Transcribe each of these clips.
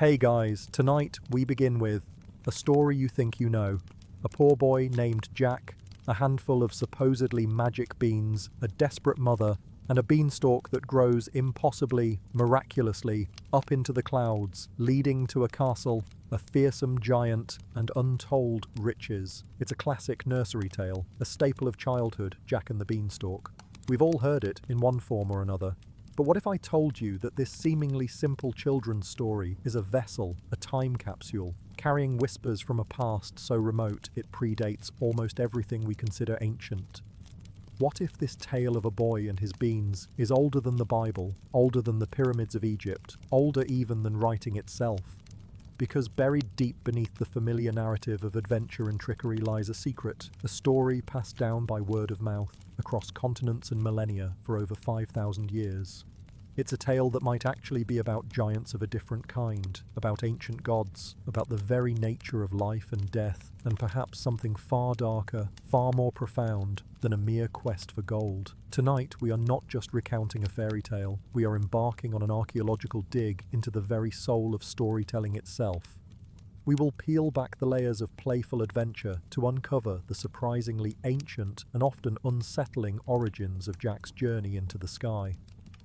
Hey guys, tonight we begin with a story you think you know. A poor boy named Jack, a handful of supposedly magic beans, a desperate mother, and a beanstalk that grows impossibly, miraculously, up into the clouds, leading to a castle, a fearsome giant, and untold riches. It's a classic nursery tale, a staple of childhood, Jack and the Beanstalk. We've all heard it in one form or another. But what if I told you that this seemingly simple children's story is a vessel, a time capsule, carrying whispers from a past so remote it predates almost everything we consider ancient? What if this tale of a boy and his beans is older than the Bible, older than the pyramids of Egypt, older even than writing itself? Because buried deep beneath the familiar narrative of adventure and trickery lies a secret, a story passed down by word of mouth, across continents and millennia for over 5,000 years. It's a tale that might actually be about giants of a different kind, about ancient gods, about the very nature of life and death, and perhaps something far darker, far more profound than a mere quest for gold. Tonight, we are not just recounting a fairy tale, we are embarking on an archaeological dig into the very soul of storytelling itself. We will peel back the layers of playful adventure to uncover the surprisingly ancient and often unsettling origins of Jack's journey into the sky.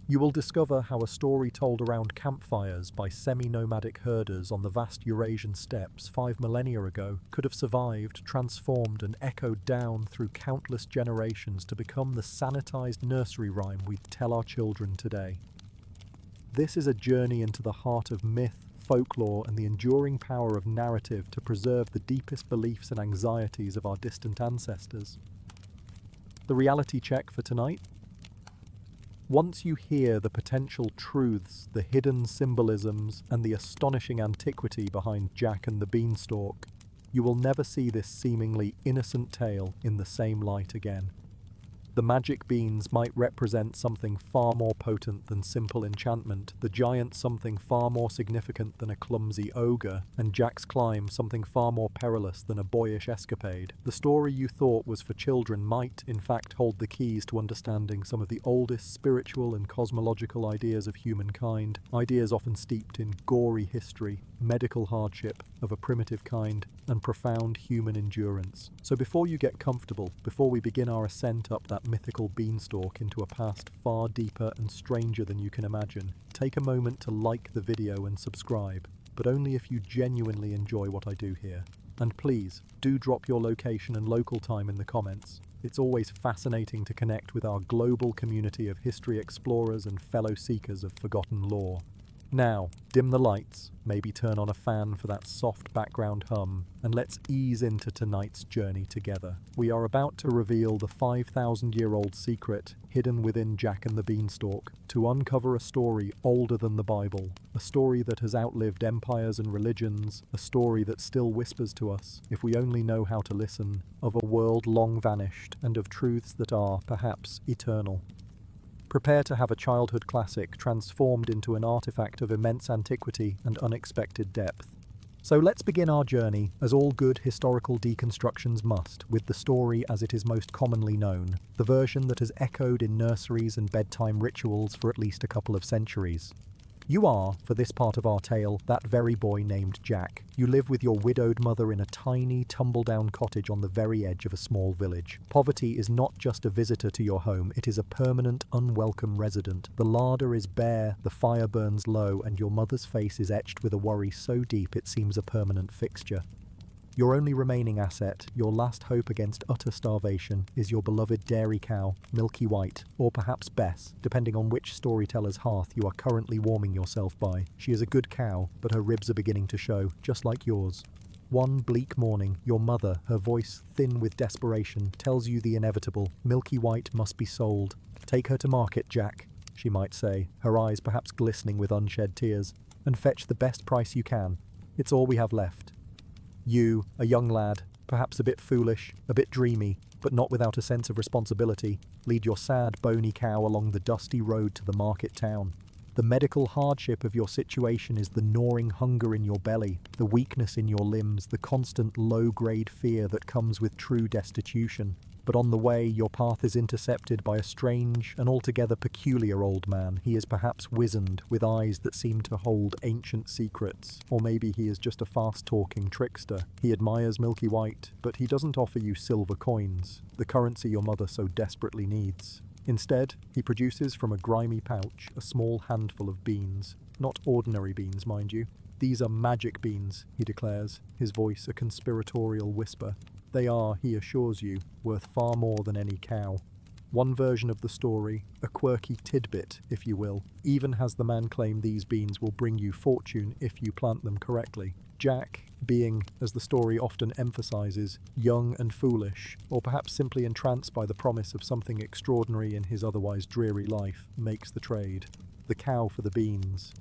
You will discover how a story told around campfires by semi-nomadic herders on the vast Eurasian steppes 5 millennia ago could have survived, transformed, and echoed down through countless generations to become the sanitized nursery rhyme we tell our children today. This is a journey into the heart of myth, folklore, and the enduring power of narrative to preserve the deepest beliefs and anxieties of our distant ancestors. The reality check for tonight? Once you hear the potential truths, the hidden symbolisms, and the astonishing antiquity behind Jack and the Beanstalk, you will never see this seemingly innocent tale in the same light again. The magic beans might represent something far more potent than simple enchantment, the giant something far more significant than a clumsy ogre, and Jack's climb something far more perilous than a boyish escapade. The story you thought was for children might, in fact, hold the keys to understanding some of the oldest spiritual and cosmological ideas of humankind, ideas often steeped in gory history, medical hardship of a primitive kind, and profound human endurance. So before you get comfortable, before we begin our ascent up that mythical beanstalk into a past far deeper and stranger than you can imagine, take a moment to like the video and subscribe, but only if you genuinely enjoy what I do here. And please, do drop your location and local time in the comments. It's always fascinating to connect with our global community of history explorers and fellow seekers of forgotten lore. Now, dim the lights, maybe turn on a fan for that soft background hum, and let's ease into tonight's journey together. We are about to reveal the 5,000-year-old secret hidden within Jack and the Beanstalk, to uncover a story older than the Bible, a story that has outlived empires and religions, a story that still whispers to us, if we only know how to listen, of a world long vanished and of truths that are, perhaps, eternal. Prepare to have a childhood classic transformed into an artifact of immense antiquity and unexpected depth. So let's begin our journey, as all good historical deconstructions must, with the story as it is most commonly known, the version that has echoed in nurseries and bedtime rituals for at least a couple of centuries. You are, for this part of our tale, that very boy named Jack. You live with your widowed mother in a tiny, tumble-down cottage on the very edge of a small village. Poverty is not just a visitor to your home, it is a permanent, unwelcome resident. The larder is bare, the fire burns low, and your mother's face is etched with a worry so deep it seems a permanent fixture. Your only remaining asset, your last hope against utter starvation, is your beloved dairy cow, Milky White, or perhaps Bess, depending on which storyteller's hearth you are currently warming yourself by. She is a good cow, but her ribs are beginning to show, just like yours. One bleak morning, your mother, her voice thin with desperation, tells you the inevitable: Milky White must be sold. Take her to market, Jack, she might say, her eyes perhaps glistening with unshed tears, and fetch the best price you can. It's all we have left. You, a young lad, perhaps a bit foolish, a bit dreamy, but not without a sense of responsibility, lead your sad, bony cow along the dusty road to the market town. The medical hardship of your situation is the gnawing hunger in your belly, the weakness in your limbs, the constant low-grade fear that comes with true destitution. But on the way, your path is intercepted by a strange and altogether peculiar old man. He is perhaps wizened, with eyes that seem to hold ancient secrets. Or maybe he is just a fast-talking trickster. He admires Milky White, but he doesn't offer you silver coins, the currency your mother so desperately needs. Instead, he produces from a grimy pouch a small handful of beans. Not ordinary beans, mind you. These are magic beans, he declares, his voice a conspiratorial whisper. They are, he assures you, worth far more than any cow. One version of the story, a quirky tidbit, if you will, even has the man claim these beans will bring you fortune if you plant them correctly. Jack, being, as the story often emphasizes, young and foolish, or perhaps simply entranced by the promise of something extraordinary in his otherwise dreary life, makes the trade. The cow for the beans.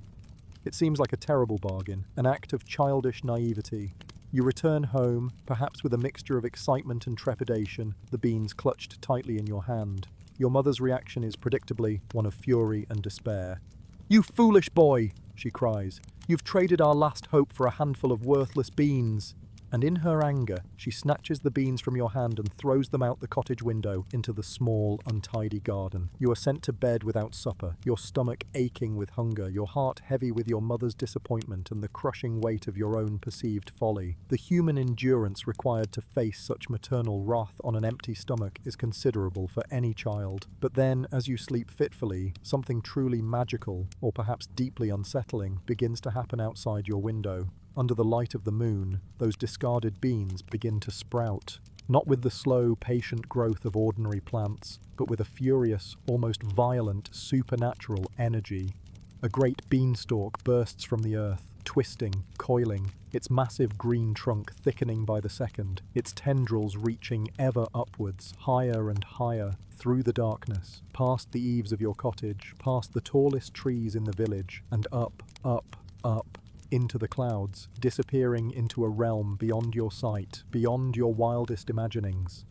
It seems like a terrible bargain, an act of childish naivety. You return home, perhaps with a mixture of excitement and trepidation, the beans clutched tightly in your hand. Your mother's reaction is predictably one of fury and despair. "You foolish boy!" she cries. "You've traded our last hope for a handful of worthless beans." And in her anger, she snatches the beans from your hand and throws them out the cottage window into the small, untidy garden. You are sent to bed without supper, your stomach aching with hunger, your heart heavy with your mother's disappointment and the crushing weight of your own perceived folly. The human endurance required to face such maternal wrath on an empty stomach is considerable for any child. But then, as you sleep fitfully, something truly magical, or perhaps deeply unsettling, begins to happen outside your window. Under the light of the moon, those discarded beans begin to sprout, not with the slow, patient growth of ordinary plants, but with a furious, almost violent, supernatural energy. A great beanstalk bursts from the earth, twisting, coiling, its massive green trunk thickening by the second, its tendrils reaching ever upwards, higher and higher, through the darkness, past the eaves of your cottage, past the tallest trees in the village, and up, up, up, into the clouds, disappearing into a realm beyond your sight, beyond your wildest imaginings.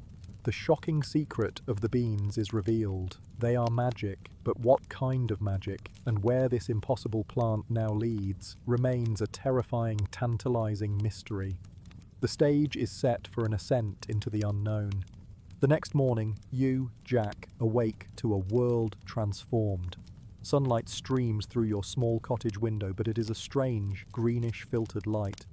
The shocking secret of the beans is revealed. They are magic, but what kind of magic, and where this impossible plant now leads, remains a terrifying, tantalizing mystery. The stage is set for an ascent into the unknown. The next morning, you, Jack, awake to a world transformed. Sunlight streams through your small cottage window, but it is a strange, greenish filtered light.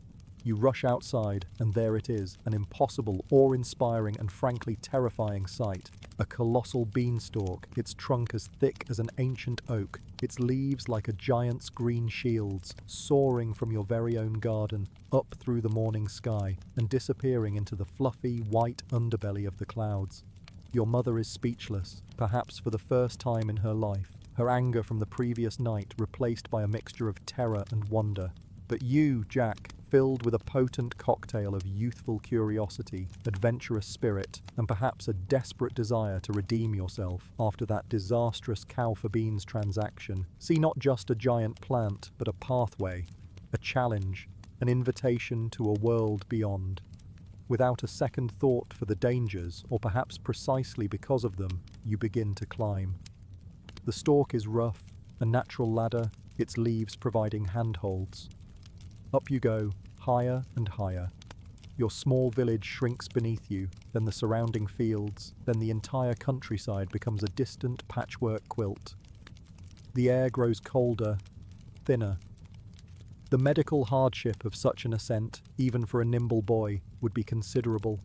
You rush outside, and there it is, an impossible, awe-inspiring and frankly terrifying sight. A colossal beanstalk, its trunk as thick as an ancient oak, its leaves like a giant's green shields, soaring from your very own garden, up through the morning sky, and disappearing into the fluffy, white underbelly of the clouds. Your mother is speechless, perhaps for the first time in her life, her anger from the previous night replaced by a mixture of terror and wonder. But you, Jack, filled with a potent cocktail of youthful curiosity, adventurous spirit, and perhaps a desperate desire to redeem yourself after that disastrous cow for beans transaction, see not just a giant plant, but a pathway, a challenge, an invitation to a world beyond. Without a second thought for the dangers, or perhaps precisely because of them, you begin to climb. The stalk is rough, a natural ladder, its leaves providing handholds. Up you go, higher and higher. Your small village shrinks beneath you, then the surrounding fields, then the entire countryside becomes a distant patchwork quilt. The air grows colder, thinner. The medical hardship of such an ascent, even for a nimble boy, would be considerable.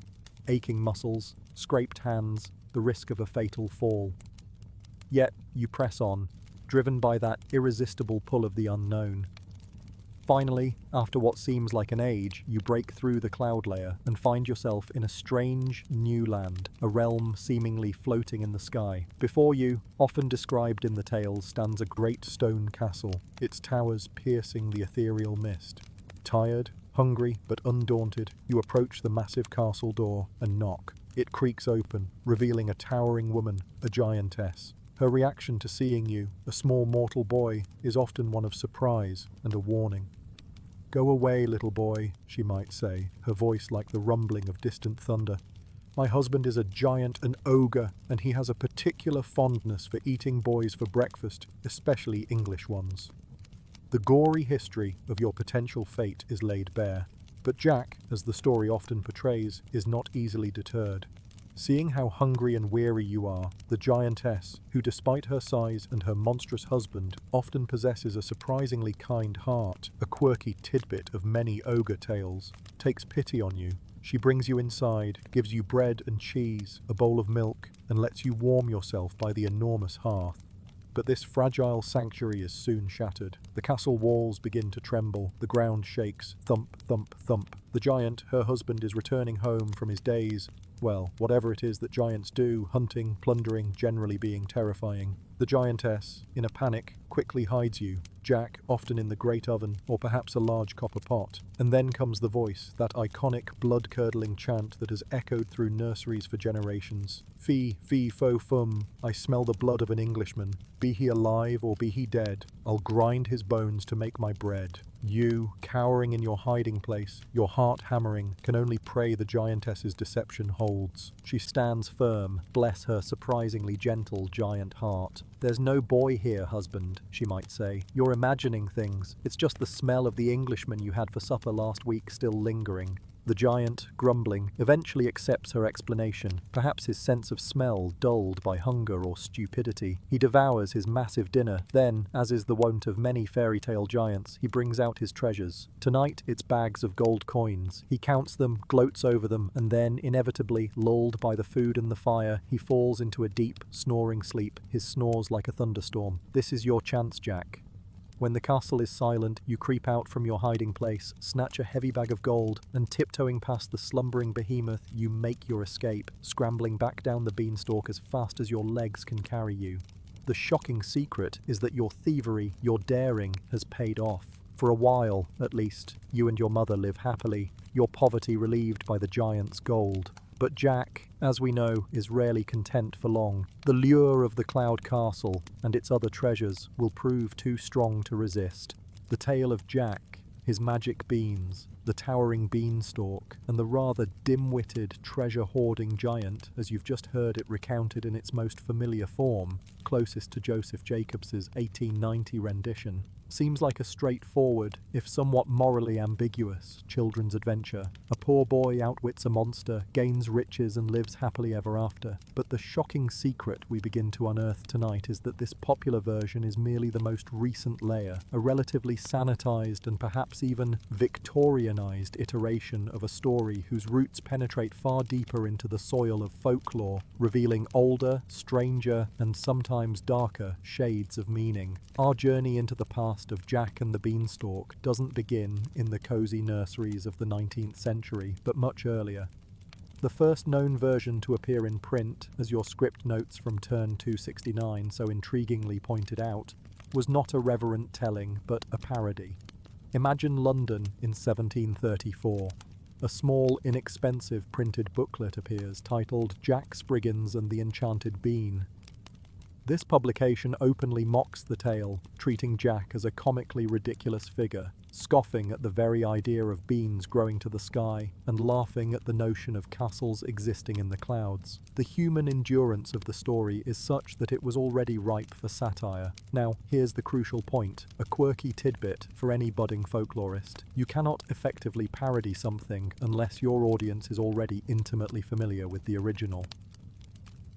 Aching muscles, scraped hands, the risk of a fatal fall. Yet you press on, driven by that irresistible pull of the unknown. Finally, after what seems like an age, you break through the cloud layer and find yourself in a strange, new land, a realm seemingly floating in the sky. Before you, often described in the tales, stands a great stone castle, its towers piercing the ethereal mist. Tired, hungry, but undaunted, you approach the massive castle door and knock. It creaks open, revealing a towering woman, a giantess. Her reaction to seeing you, a small mortal boy, is often one of surprise and a warning. "Go away, little boy," she might say, her voice like the rumbling of distant thunder. "My husband is a giant, an ogre, and he has a particular fondness for eating boys for breakfast, especially English ones." The gory history of your potential fate is laid bare, but Jack, as the story often portrays, is not easily deterred. Seeing how hungry and weary you are, the giantess, who despite her size and her monstrous husband, often possesses a surprisingly kind heart, a quirky tidbit of many ogre tales, takes pity on you. She brings you inside, gives you bread and cheese, a bowl of milk, and lets you warm yourself by the enormous hearth. But this fragile sanctuary is soon shattered. The castle walls begin to tremble, the ground shakes, thump, thump, thump. The giant, her husband, is returning home from his days, well, whatever it is that giants do, hunting, plundering, generally being terrifying. The giantess, in a panic, quickly hides you, Jack often in the great oven or perhaps a large copper pot. And then comes the voice, that iconic blood-curdling chant that has echoed through nurseries for generations. Fee, fee, fo, fum, I smell the blood of an Englishman. Be he alive or be he dead, I'll grind his bones to make my bread. You, cowering in your hiding place, your heart hammering, can only pray the giantess's deception holds. She stands firm, bless her surprisingly gentle giant heart. There's no boy here, husband, she might say. You're imagining things. It's just the smell of the Englishman you had for supper last week still lingering. The giant, grumbling, eventually accepts her explanation, perhaps his sense of smell dulled by hunger or stupidity. He devours his massive dinner. Then, as is the wont of many fairy tale giants, he brings out his treasures. Tonight, it's bags of gold coins. He counts them, gloats over them, and then, inevitably, lulled by the food and the fire, he falls into a deep, snoring sleep, his snores like a thunderstorm. This is your chance, Jack. When the castle is silent, you creep out from your hiding place, snatch a heavy bag of gold, and tiptoeing past the slumbering behemoth, you make your escape, scrambling back down the beanstalk as fast as your legs can carry you. The shocking secret is that your thievery, your daring, has paid off. For a while, at least, you and your mother live happily, your poverty relieved by the giant's gold. But Jack, as we know, is rarely content for long. The lure of the Cloud Castle and its other treasures will prove too strong to resist. The tale of Jack, his magic beans, the towering beanstalk, and the rather dim-witted, treasure-hoarding giant, as you've just heard it recounted in its most familiar form, closest to Joseph Jacobs's 1890 rendition, seems like a straightforward, if somewhat morally ambiguous, children's adventure. A poor boy outwits a monster, gains riches and lives happily ever after. But the shocking secret we begin to unearth tonight is that this popular version is merely the most recent layer, a relatively sanitized and perhaps even Victorianized iteration of a story whose roots penetrate far deeper into the soil of folklore, revealing older, stranger, and sometimes darker shades of meaning. Our journey into the past of Jack and the Beanstalk doesn't begin in the cozy nurseries of the 19th century, but much earlier. The first known version to appear in print, as your script notes from turn 269 so intriguingly pointed out, was not a reverent telling, but a parody. Imagine London in 1734. A small, inexpensive printed booklet appears titled Jack Spriggins and the Enchanted Bean. This publication openly mocks the tale, treating Jack as a comically ridiculous figure, scoffing at the very idea of beans growing to the sky, and laughing at the notion of castles existing in the clouds. The human endurance of the story is such that it was already ripe for satire. Now, here's the crucial point, a quirky tidbit for any budding folklorist. You cannot effectively parody something unless your audience is already intimately familiar with the original.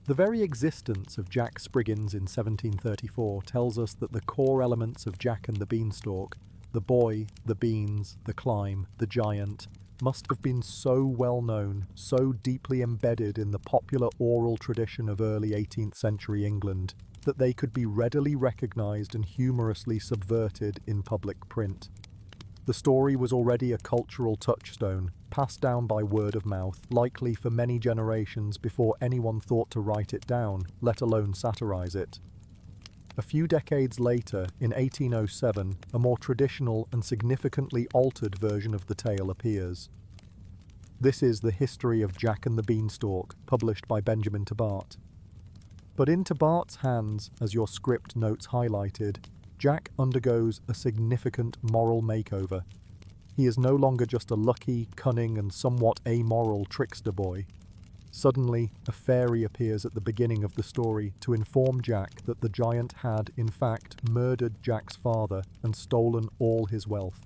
The very existence of Jack Spriggins in 1734 tells us that the core elements of Jack and the Beanstalk, the boy, the beans, the climb, the giant, must have been so well known, so deeply embedded in the popular oral tradition of early 18th century England, that they could be readily recognized and humorously subverted in public print. The story was already a cultural touchstone, passed down by word of mouth, likely for many generations before anyone thought to write it down, let alone satirize it. A few decades later, in 1807, a more traditional and significantly altered version of the tale appears. This is The History of Jack and the Beanstalk, published by Benjamin Tabart. But in Tabart's hands, as your script notes highlighted, Jack undergoes a significant moral makeover. He is no longer just a lucky, cunning, and somewhat amoral trickster boy. Suddenly, a fairy appears at the beginning of the story to inform Jack that the giant had, in fact, murdered Jack's father and stolen all his wealth.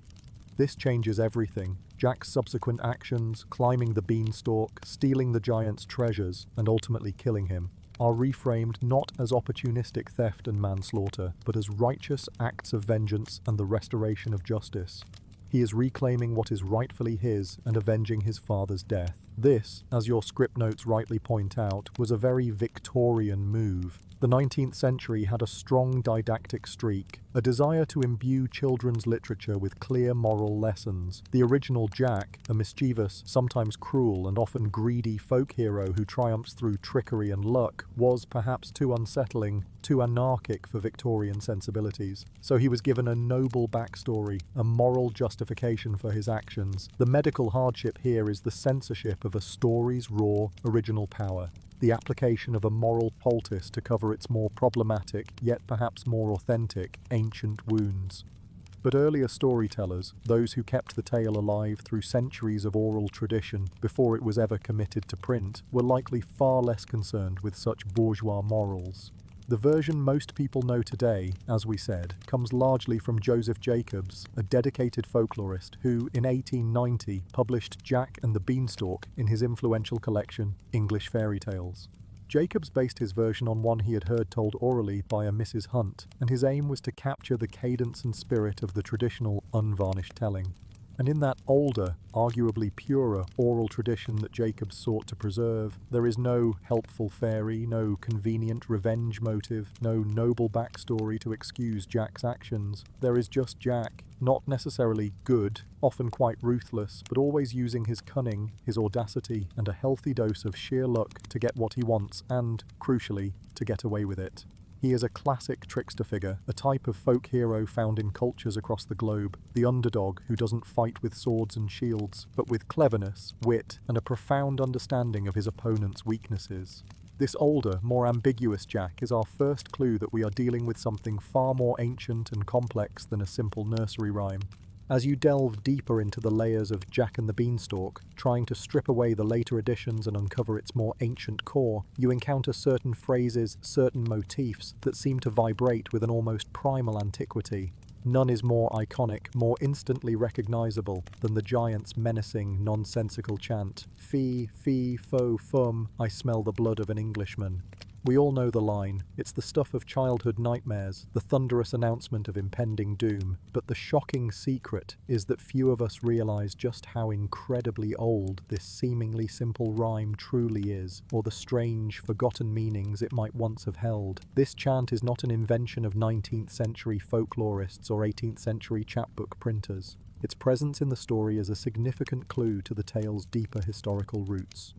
This changes everything. Jack's subsequent actions, climbing the beanstalk, stealing the giant's treasures, and ultimately killing him, are reframed not as opportunistic theft and manslaughter, but as righteous acts of vengeance and the restoration of justice. He is reclaiming what is rightfully his and avenging his father's death. This, as your script notes rightly point out, was a very Victorian move. The 19th century had a strong didactic streak, a desire to imbue children's literature with clear moral lessons. The original Jack, a mischievous, sometimes cruel and often greedy folk hero who triumphs through trickery and luck, was perhaps too unsettling, too anarchic for Victorian sensibilities. So he was given a noble backstory, a moral justification for his actions. The medical hardship here is the censorship of a story's raw, original power. The application of a moral poultice to cover its more problematic, yet perhaps more authentic, ancient wounds. But earlier storytellers, those who kept the tale alive through centuries of oral tradition before it was ever committed to print, were likely far less concerned with such bourgeois morals. The version most people know today, as we said, comes largely from Joseph Jacobs, a dedicated folklorist who, in 1890, published Jack and the Beanstalk in his influential collection, English Fairy Tales. Jacobs based his version on one he had heard told orally by a Mrs. Hunt, and his aim was to capture the cadence and spirit of the traditional, unvarnished telling. And in that older, arguably purer oral tradition that Jacobs sought to preserve, there is no helpful fairy, no convenient revenge motive, no noble backstory to excuse Jack's actions. There is just Jack, not necessarily good, often quite ruthless, but always using his cunning, his audacity, and a healthy dose of sheer luck to get what he wants and, crucially, to get away with it. He is a classic trickster figure, a type of folk hero found in cultures across the globe, the underdog who doesn't fight with swords and shields, but with cleverness, wit, and a profound understanding of his opponent's weaknesses. This older, more ambiguous Jack is our first clue that we are dealing with something far more ancient and complex than a simple nursery rhyme. As you delve deeper into the layers of Jack and the Beanstalk, trying to strip away the later additions and uncover its more ancient core, you encounter certain phrases, certain motifs that seem to vibrate with an almost primal antiquity. None is more iconic, more instantly recognizable than the giant's menacing, nonsensical chant, "Fee, fee, fo, fum, I smell the blood of an Englishman." We all know the line. It's the stuff of childhood nightmares, the thunderous announcement of impending doom. But the shocking secret is that few of us realize just how incredibly old this seemingly simple rhyme truly is, or the strange, forgotten meanings it might once have held. This chant is not an invention of 19th century folklorists or 18th century chapbook printers. Its presence in the story is a significant clue to the tale's deeper historical roots.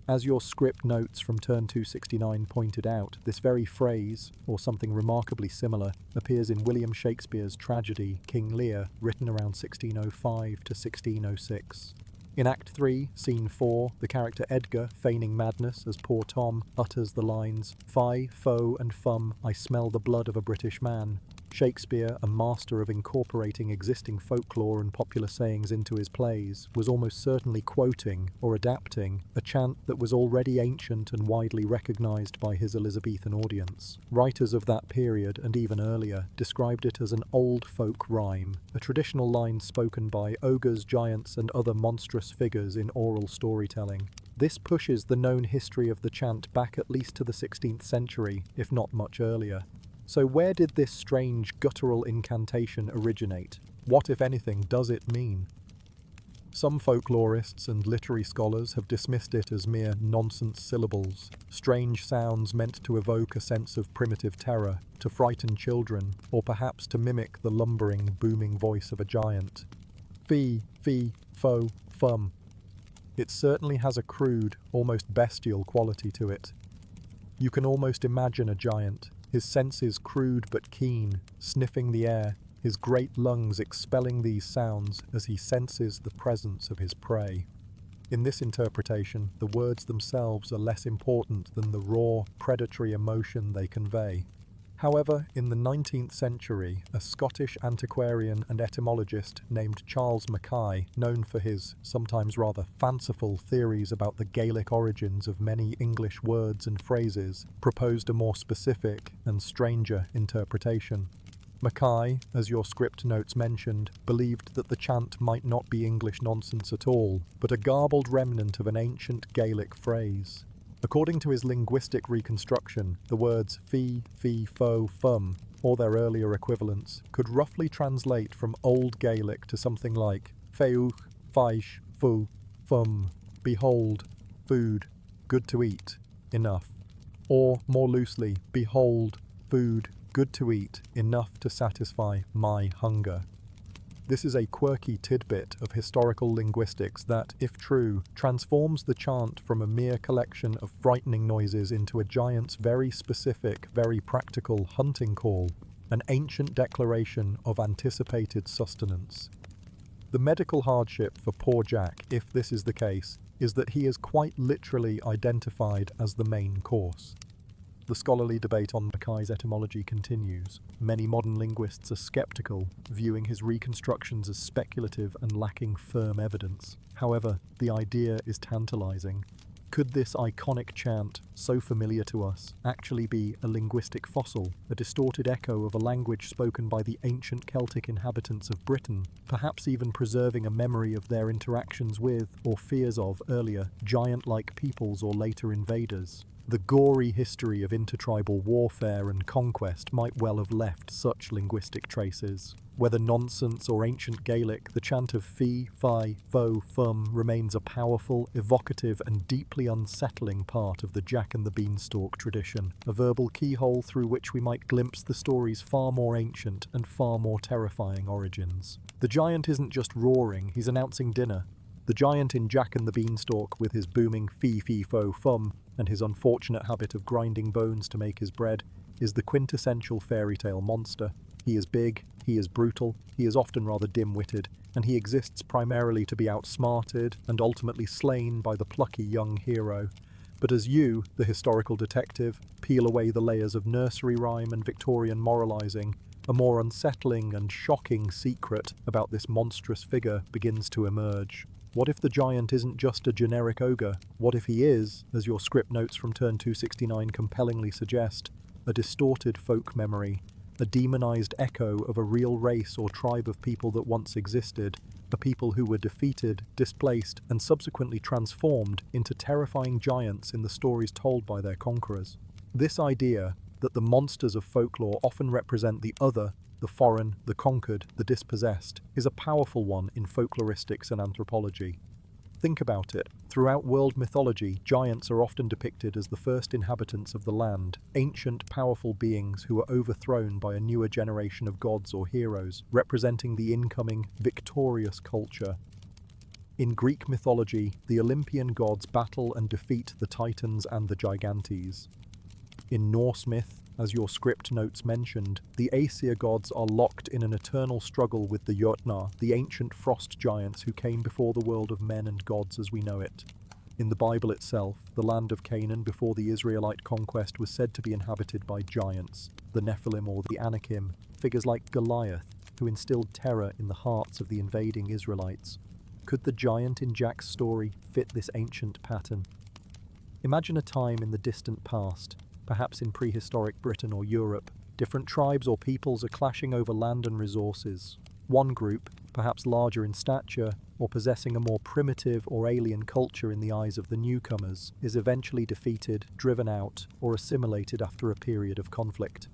As your script notes from turn 269 pointed out, this very phrase, or something remarkably similar, appears in William Shakespeare's tragedy King Lear, written around 1605 to 1606. In Act 3, Scene 4, the character Edgar, feigning madness as poor Tom, utters the lines, "Fi, fo, and fum, I smell the blood of a British man." Shakespeare, a master of incorporating existing folklore and popular sayings into his plays, was almost certainly quoting, or adapting, a chant that was already ancient and widely recognized by his Elizabethan audience. Writers of that period, and even earlier, described it as an old folk rhyme, a traditional line spoken by ogres, giants, and other monstrous figures in oral storytelling. This pushes the known history of the chant back at least to the 16th century, if not much earlier. So where did this strange guttural incantation originate? What, if anything, does it mean? Some folklorists and literary scholars have dismissed it as mere nonsense syllables, strange sounds meant to evoke a sense of primitive terror, to frighten children, or perhaps to mimic the lumbering, booming voice of a giant. Fee, fee, fo, fum. It certainly has a crude, almost bestial quality to it. You can almost imagine a giant, his senses crude but keen, sniffing the air, his great lungs expelling these sounds as he senses the presence of his prey. In this interpretation, the words themselves are less important than the raw, predatory emotion they convey. However, in the 19th century, a Scottish antiquarian and etymologist named Charles Mackay, known for his sometimes rather fanciful theories about the Gaelic origins of many English words and phrases, proposed a more specific and stranger interpretation. Mackay, as your script notes mentioned, believed that the chant might not be English nonsense at all, but a garbled remnant of an ancient Gaelic phrase. According to his linguistic reconstruction, the words fi, fo, fum, or their earlier equivalents, could roughly translate from Old Gaelic to something like feuch, faish, fu, fum, behold, food, good to eat, enough. Or, more loosely, behold, food, good to eat, enough to satisfy my hunger. This is a quirky tidbit of historical linguistics that, if true, transforms the chant from a mere collection of frightening noises into a giant's very specific, very practical hunting call, an ancient declaration of anticipated sustenance. The medical hardship for poor Jack, if this is the case, is that he is quite literally identified as the main course. The scholarly debate on Mackay's etymology continues. Many modern linguists are skeptical, viewing his reconstructions as speculative and lacking firm evidence. However, the idea is tantalizing. Could this iconic chant, so familiar to us, actually be a linguistic fossil, a distorted echo of a language spoken by the ancient Celtic inhabitants of Britain, perhaps even preserving a memory of their interactions with, or fears of, earlier, giant-like peoples or later invaders? The gory history of intertribal warfare and conquest might well have left such linguistic traces. Whether nonsense or ancient Gaelic, the chant of fi, fo, fum remains a powerful, evocative and deeply unsettling part of the Jack-and-the-Beanstalk tradition, a verbal keyhole through which we might glimpse the story's far more ancient and far more terrifying origins. The giant isn't just roaring, he's announcing dinner. The giant in Jack-and-the-Beanstalk, with his booming fi, fo, fum, and his unfortunate habit of grinding bones to make his bread, is the quintessential fairytale monster. He is big, he is brutal, he is often rather dim-witted, and he exists primarily to be outsmarted and ultimately slain by the plucky young hero. But as you, the historical detective, peel away the layers of nursery rhyme and Victorian moralizing, a more unsettling and shocking secret about this monstrous figure begins to emerge. What if the giant isn't just a generic ogre? What if he is, as your script notes from turn 269 compellingly suggest, a distorted folk memory, a demonized echo of a real race or tribe of people that once existed, a people who were defeated, displaced, and subsequently transformed into terrifying giants in the stories told by their conquerors? This idea, that the monsters of folklore often represent the other, the foreign, the conquered, the dispossessed, is a powerful one in folkloristics and anthropology. Think about it. Throughout world mythology, giants are often depicted as the first inhabitants of the land, ancient, powerful beings who are overthrown by a newer generation of gods or heroes, representing the incoming, victorious culture. In Greek mythology, the Olympian gods battle and defeat the Titans and the Gigantes. In Norse myth, as your script notes mentioned, the Aesir gods are locked in an eternal struggle with the Jötnar, the ancient frost giants who came before the world of men and gods as we know it. In the Bible itself, the land of Canaan before the Israelite conquest was said to be inhabited by giants, the Nephilim or the Anakim, figures like Goliath, who instilled terror in the hearts of the invading Israelites. Could the giant in Jack's story fit this ancient pattern? Imagine a time in the distant past, perhaps in prehistoric Britain or Europe. Different tribes or peoples are clashing over land and resources. One group, perhaps larger in stature, or possessing a more primitive or alien culture in the eyes of the newcomers, is eventually defeated, driven out, or assimilated after a period of conflict.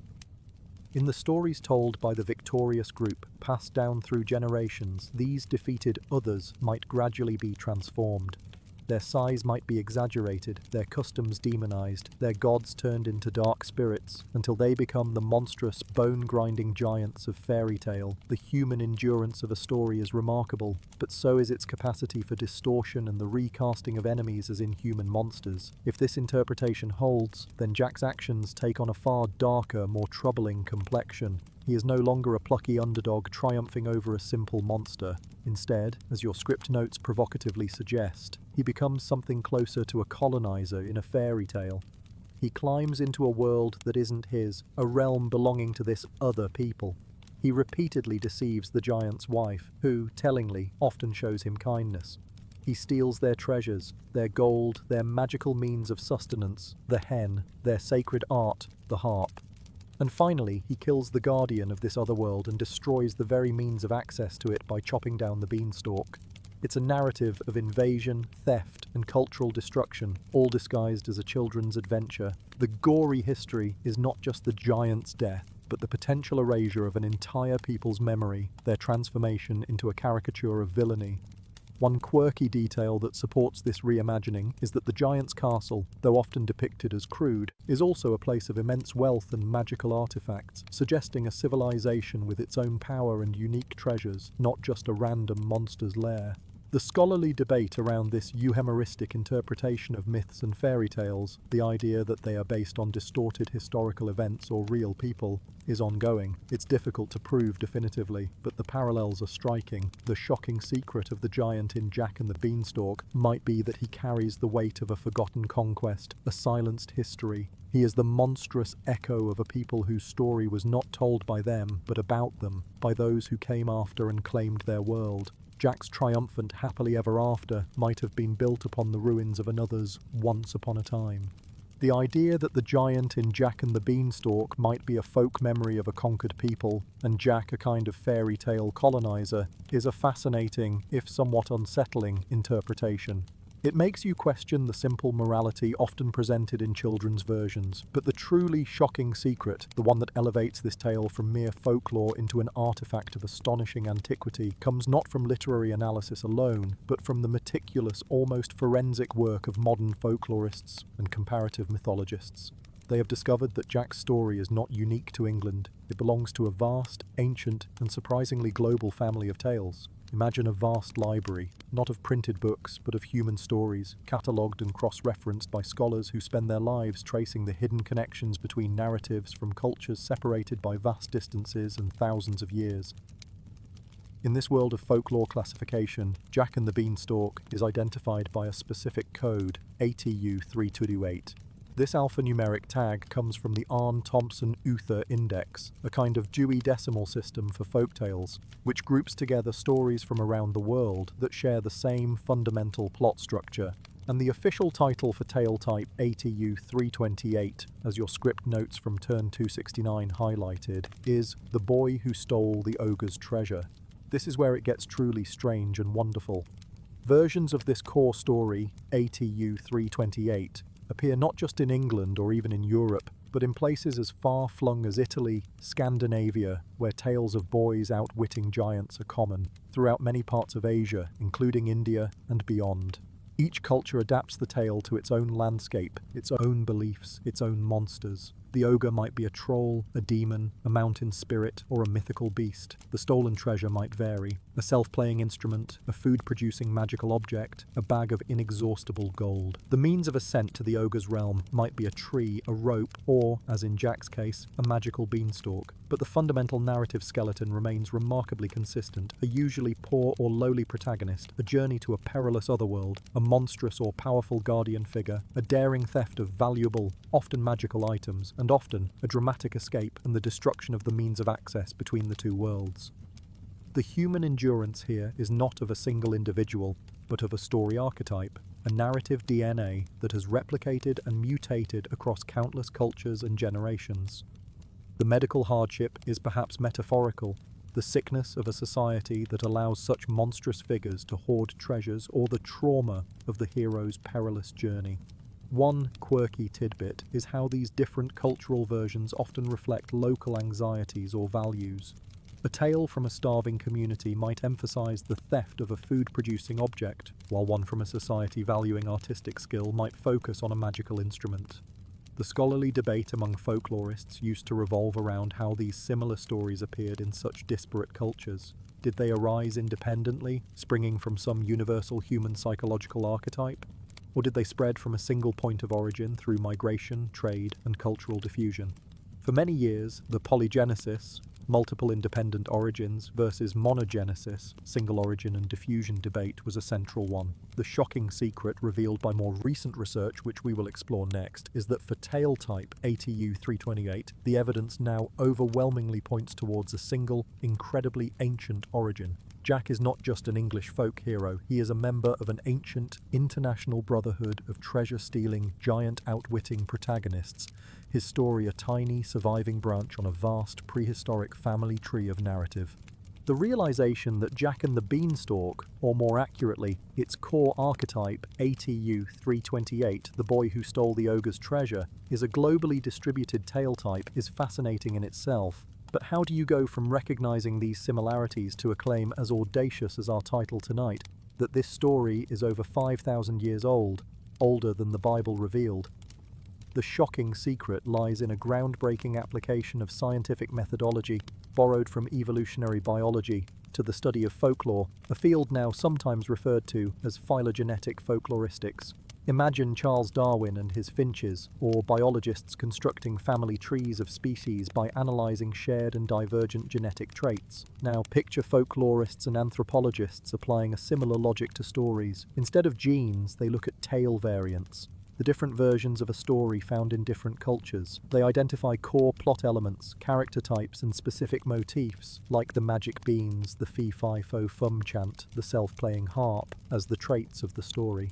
In the stories told by the victorious group, passed down through generations, these defeated others might gradually be transformed. Their size might be exaggerated, their customs demonized, their gods turned into dark spirits, until they become the monstrous, bone-grinding giants of fairy tale. The human endurance of a story is remarkable, but so is its capacity for distortion and the recasting of enemies as inhuman monsters. If this interpretation holds, then Jack's actions take on a far darker, more troubling complexion. He is no longer a plucky underdog triumphing over a simple monster. Instead, as your script notes provocatively suggest, he becomes something closer to a colonizer in a fairy tale. He climbs into a world that isn't his, a realm belonging to this other people. He repeatedly deceives the giant's wife, who, tellingly, often shows him kindness. He steals their treasures, their gold, their magical means of sustenance, the hen, their sacred art, the harp. And finally, he kills the guardian of this other world and destroys the very means of access to it by chopping down the beanstalk. It's a narrative of invasion, theft, and cultural destruction, all disguised as a children's adventure. The gory history is not just the giant's death, but the potential erasure of an entire people's memory, their transformation into a caricature of villainy. One quirky detail that supports this reimagining is that the giant's castle, though often depicted as crude, is also a place of immense wealth and magical artifacts, suggesting a civilization with its own power and unique treasures, not just a random monster's lair. The scholarly debate around this euhemeristic interpretation of myths and fairy tales, the idea that they are based on distorted historical events or real people, is ongoing. It's difficult to prove definitively, but the parallels are striking. The shocking secret of the giant in Jack and the Beanstalk might be that he carries the weight of a forgotten conquest, a silenced history. He is the monstrous echo of a people whose story was not told by them, but about them, by those who came after and claimed their world. Jack's triumphant happily ever after might have been built upon the ruins of another's once upon a time. The idea that the giant in Jack and the Beanstalk might be a folk memory of a conquered people, and Jack a kind of fairy tale colonizer, is a fascinating, if somewhat unsettling, interpretation. It makes you question the simple morality often presented in children's versions, but the truly shocking secret, the one that elevates this tale from mere folklore into an artifact of astonishing antiquity, comes not from literary analysis alone, but from the meticulous, almost forensic work of modern folklorists and comparative mythologists. They have discovered that Jack's story is not unique to England. It belongs to a vast, ancient, and surprisingly global family of tales. Imagine a vast library, not of printed books, but of human stories, catalogued and cross-referenced by scholars who spend their lives tracing the hidden connections between narratives from cultures separated by vast distances and thousands of years. In this world of folklore classification, Jack and the Beanstalk is identified by a specific code, ATU 328. This alphanumeric tag comes from the Arne-Thompson-Uther Index, a kind of Dewey Decimal System for folktales, which groups together stories from around the world that share the same fundamental plot structure. And the official title for tale type ATU 328, as your script notes from turn 269 highlighted, is The Boy Who Stole the Ogre's Treasure. This is where it gets truly strange and wonderful. Versions of this core story, ATU 328, appear not just in England or even in Europe, but in places as far-flung as Italy, Scandinavia, where tales of boys outwitting giants are common, throughout many parts of Asia, including India and beyond. Each culture adapts the tale to its own landscape, its own beliefs, its own monsters. The ogre might be a troll, a demon, a mountain spirit, or a mythical beast. The stolen treasure might vary. A self-playing instrument, a food-producing magical object, a bag of inexhaustible gold. The means of ascent to the ogre's realm might be a tree, a rope, or, as in Jack's case, a magical beanstalk. But the fundamental narrative skeleton remains remarkably consistent, a usually poor or lowly protagonist, a journey to a perilous otherworld, a monstrous or powerful guardian figure, a daring theft of valuable, often magical items, and often a dramatic escape and the destruction of the means of access between the two worlds. The human endurance here is not of a single individual, but of a story archetype, a narrative DNA that has replicated and mutated across countless cultures and generations. The medical hardship is perhaps metaphorical, the sickness of a society that allows such monstrous figures to hoard treasures, or the trauma of the hero's perilous journey. One quirky tidbit is how these different cultural versions often reflect local anxieties or values. A tale from a starving community might emphasize the theft of a food-producing object, while one from a society valuing artistic skill might focus on a magical instrument. The scholarly debate among folklorists used to revolve around how these similar stories appeared in such disparate cultures. Did they arise independently, springing from some universal human psychological archetype? Or did they spread from a single point of origin through migration, trade, and cultural diffusion? For many years, the polygenesis, multiple independent origins versus monogenesis, single origin and diffusion debate was a central one. The shocking secret revealed by more recent research, which we will explore next, is that for tale type ATU 328, the evidence now overwhelmingly points towards a single, incredibly ancient origin. Jack is not just an English folk hero, he is a member of an ancient, international brotherhood of treasure-stealing, giant-outwitting protagonists, his story a tiny, surviving branch on a vast, prehistoric family tree of narrative. The realization that Jack and the Beanstalk, or more accurately, its core archetype, ATU 328, the boy who stole the ogre's treasure, is a globally distributed tale type is fascinating in itself. But how do you go from recognizing these similarities to a claim as audacious as our title tonight, that this story is over 5,000 years old, older than the Bible revealed? The shocking secret lies in a groundbreaking application of scientific methodology borrowed from evolutionary biology to the study of folklore, a field now sometimes referred to as phylogenetic folkloristics. Imagine Charles Darwin and his finches, or biologists constructing family trees of species by analysing shared and divergent genetic traits. Now picture folklorists and anthropologists applying a similar logic to stories. Instead of genes, they look at tale variants, the different versions of a story found in different cultures. They identify core plot elements, character types, and specific motifs, like the magic beans, the fee-fi-fo-fum chant, the self-playing harp, as the traits of the story.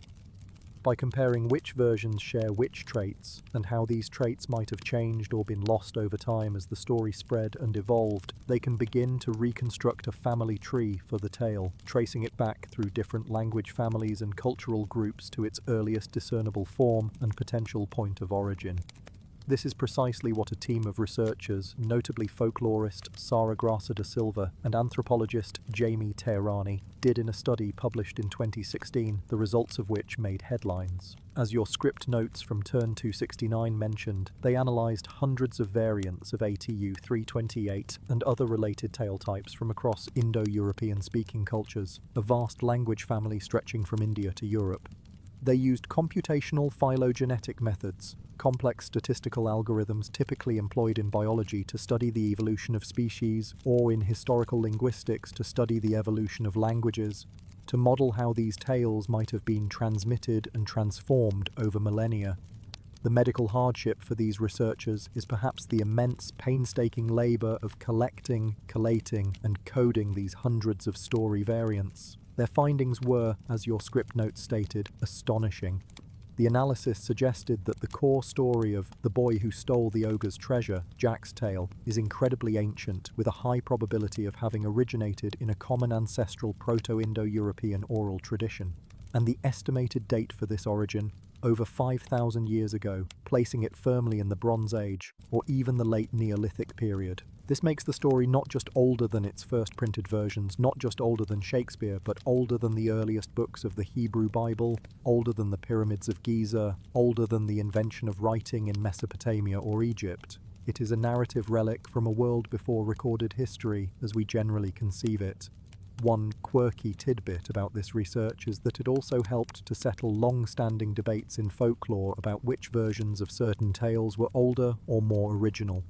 By comparing which versions share which traits, and how these traits might have changed or been lost over time as the story spread and evolved, they can begin to reconstruct a family tree for the tale, tracing it back through different language families and cultural groups to its earliest discernible form and potential point of origin. This is precisely what a team of researchers, notably folklorist Sara Grassa da Silva and anthropologist Jamie Teherani, did in a study published in 2016, the results of which made headlines. As your script notes from Turn 269 mentioned, they analysed hundreds of variants of ATU 328 and other related tale types from across Indo-European speaking cultures, a vast language family stretching from India to Europe. They used computational phylogenetic methods, complex statistical algorithms typically employed in biology to study the evolution of species, or in historical linguistics to study the evolution of languages, to model how these tales might have been transmitted and transformed over millennia. The medical hardship for these researchers is perhaps the immense, painstaking labour of collecting, collating, and coding these hundreds of story variants. Their findings were, as your script notes stated, astonishing. The analysis suggested that the core story of the boy who stole the ogre's treasure, Jack's tale, is incredibly ancient, with a high probability of having originated in a common ancestral Proto-Indo-European oral tradition. And the estimated date for this origin, over 5,000 years ago, placing it firmly in the Bronze Age, or even the late Neolithic period. This makes the story not just older than its first printed versions, not just older than Shakespeare, but older than the earliest books of the Hebrew Bible, older than the pyramids of Giza, older than the invention of writing in Mesopotamia or Egypt. It is a narrative relic from a world before recorded history, as we generally conceive it. One quirky tidbit about this research is that it also helped to settle long-standing debates in folklore about which versions of certain tales were older or more original.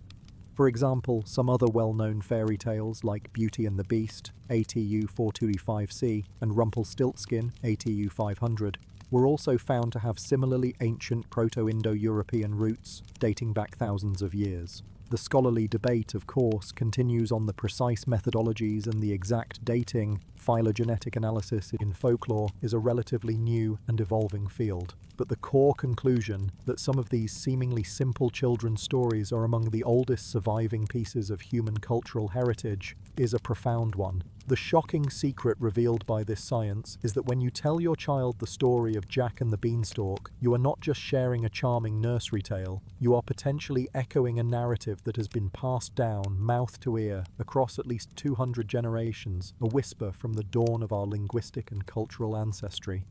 For example, some other well-known fairy tales like Beauty and the Beast, ATU 425C, and Rumpelstiltskin, ATU 500, were also found to have similarly ancient Proto-Indo-European roots dating back thousands of years. The scholarly debate, of course, continues on the precise methodologies and the exact dating. Phylogenetic analysis in folklore is a relatively new and evolving field. But the core conclusion that some of these seemingly simple children's stories are among the oldest surviving pieces of human cultural heritage is a profound one. The shocking secret revealed by this science is that when you tell your child the story of Jack and the Beanstalk, you are not just sharing a charming nursery tale, you are potentially echoing a narrative that has been passed down, mouth to ear, across at least 200 generations, a whisper from the dawn of our linguistic and cultural ancestry.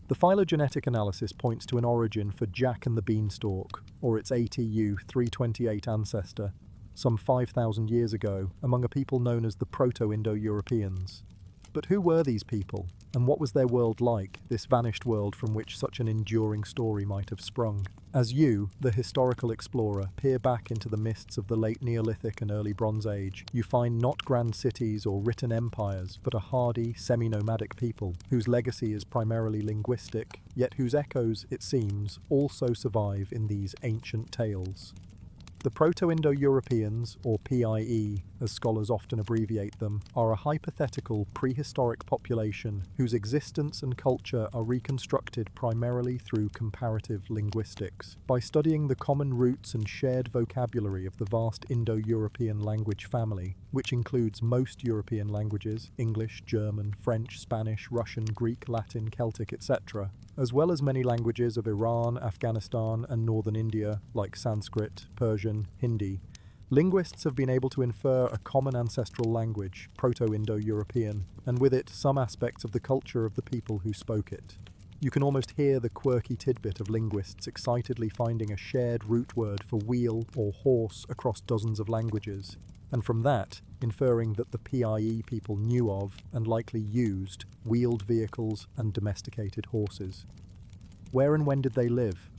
The phylogenetic analysis points to an origin for Jack and the Beanstalk, or its ATU 328 ancestor, some 5,000 years ago, among a people known as the Proto-Indo-Europeans. But who were these people, and what was their world like, this vanished world from which such an enduring story might have sprung? As you, the historical explorer, peer back into the mists of the late Neolithic and early Bronze Age, you find not grand cities or written empires, but a hardy, semi-nomadic people, whose legacy is primarily linguistic, yet whose echoes, it seems, also survive in these ancient tales. The Proto-Indo-Europeans, or PIE, as scholars often abbreviate them, are a hypothetical prehistoric population whose existence and culture are reconstructed primarily through comparative linguistics. By studying the common roots and shared vocabulary of the vast Indo-European language family, which includes most European languages, English, German, French, Spanish, Russian, Greek, Latin, Celtic, etc., as well as many languages of Iran, Afghanistan, and northern India, like Sanskrit, Persian, Hindi, linguists have been able to infer a common ancestral language, Proto-Indo-European, and with it some aspects of the culture of the people who spoke it. You can almost hear the quirky tidbit of linguists excitedly finding a shared root word for wheel or horse across dozens of languages, and from that, inferring that the PIE people knew of, and likely used, wheeled vehicles and domesticated horses. Where and when did they live?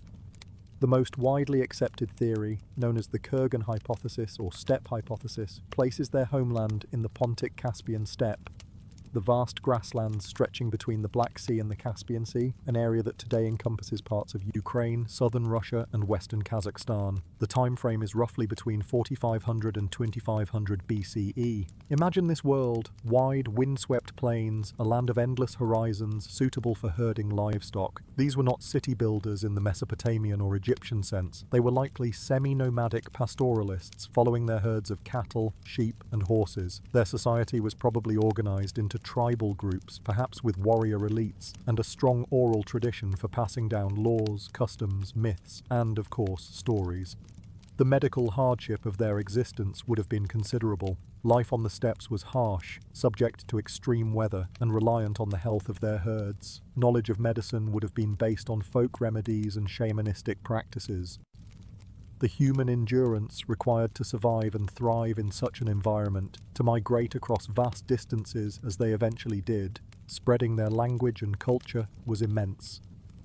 The most widely accepted theory, known as the Kurgan hypothesis or steppe hypothesis, places their homeland in the Pontic-Caspian steppe, the vast grasslands stretching between the Black Sea and the Caspian Sea, an area that today encompasses parts of Ukraine, southern Russia, and western Kazakhstan. The time frame is roughly between 4500 and 2500 BCE. Imagine this world: wide, windswept plains, a land of endless horizons, suitable for herding livestock. These were not city builders in the Mesopotamian or Egyptian sense. They were likely semi-nomadic pastoralists, following their herds of cattle, sheep, and horses. Their society was probably organized into tribal groups, perhaps with warrior elites, and a strong oral tradition for passing down laws, customs, myths, and, of course, stories. The medical hardship of their existence would have been considerable. Life on the steppes was harsh, subject to extreme weather, and reliant on the health of their herds. Knowledge of medicine would have been based on folk remedies and shamanistic practices. The human endurance required to survive and thrive in such an environment, to migrate across vast distances as they eventually did, spreading their language and culture, was immense.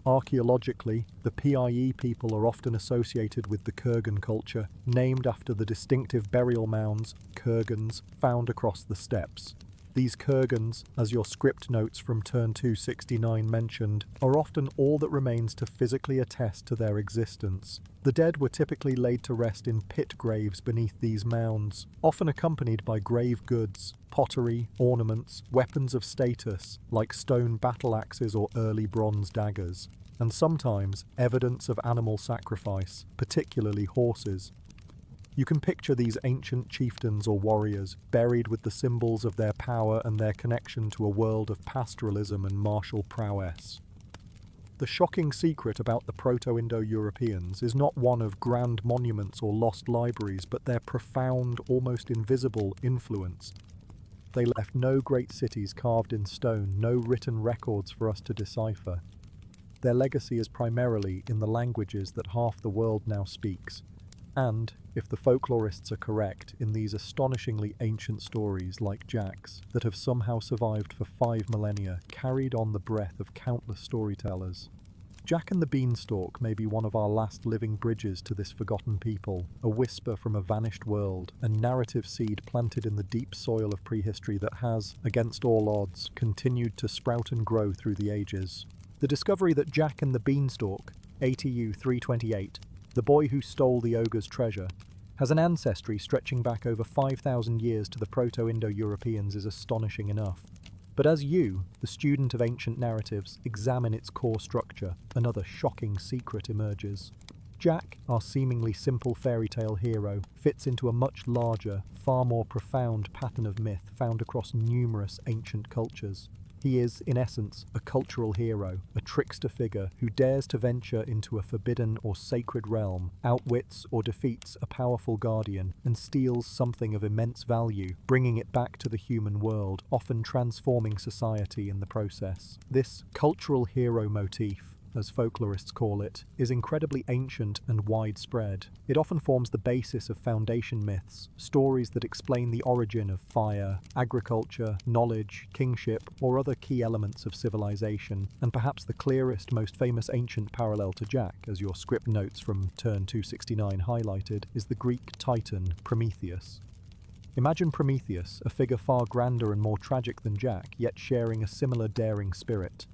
Archaeologically, the PIE people are often associated with the Kurgan culture, named after the distinctive burial mounds, kurgans, found across the steppes. These kurgans, as your script notes from turn 269 mentioned, are often all that remains to physically attest to their existence. The dead were typically laid to rest in pit graves beneath these mounds, often accompanied by grave goods, pottery, ornaments, weapons of status, like stone battle axes or early bronze daggers, and sometimes evidence of animal sacrifice, particularly horses. You can picture these ancient chieftains or warriors, buried with the symbols of their power and their connection to a world of pastoralism and martial prowess. The shocking secret about the Proto-Indo-Europeans is not one of grand monuments or lost libraries, but their profound, almost invisible influence. They left no great cities carved in stone, no written records for us to decipher. Their legacy is primarily in the languages that half the world now speaks, and, if the folklorists are correct, in these astonishingly ancient stories like Jack's, that have somehow survived for 5 millennia, carried on the breath of countless storytellers. Jack and the Beanstalk may be one of our last living bridges to this forgotten people, a whisper from a vanished world, a narrative seed planted in the deep soil of prehistory that has, against all odds, continued to sprout and grow through the ages. The discovery that Jack and the Beanstalk, ATU 328, the boy who stole the ogre's treasure, has an ancestry stretching back over 5,000 years to the Proto-Indo-Europeans is astonishing enough. But as you, the student of ancient narratives, examine its core structure, another shocking secret emerges. Jack, our seemingly simple fairy tale hero, fits into a much larger, far more profound pattern of myth found across numerous ancient cultures. He is, in essence, a cultural hero, a trickster figure who dares to venture into a forbidden or sacred realm, outwits or defeats a powerful guardian, and steals something of immense value, bringing it back to the human world, often transforming society in the process. This cultural hero motif, as folklorists call it, is incredibly ancient and widespread. It often forms the basis of foundation myths, stories that explain the origin of fire, agriculture, knowledge, kingship, or other key elements of civilization, and perhaps the clearest, most famous ancient parallel to Jack, as your script notes from turn 269 highlighted, is the Greek titan Prometheus. Imagine Prometheus, a figure far grander and more tragic than Jack, yet sharing a similar daring spirit.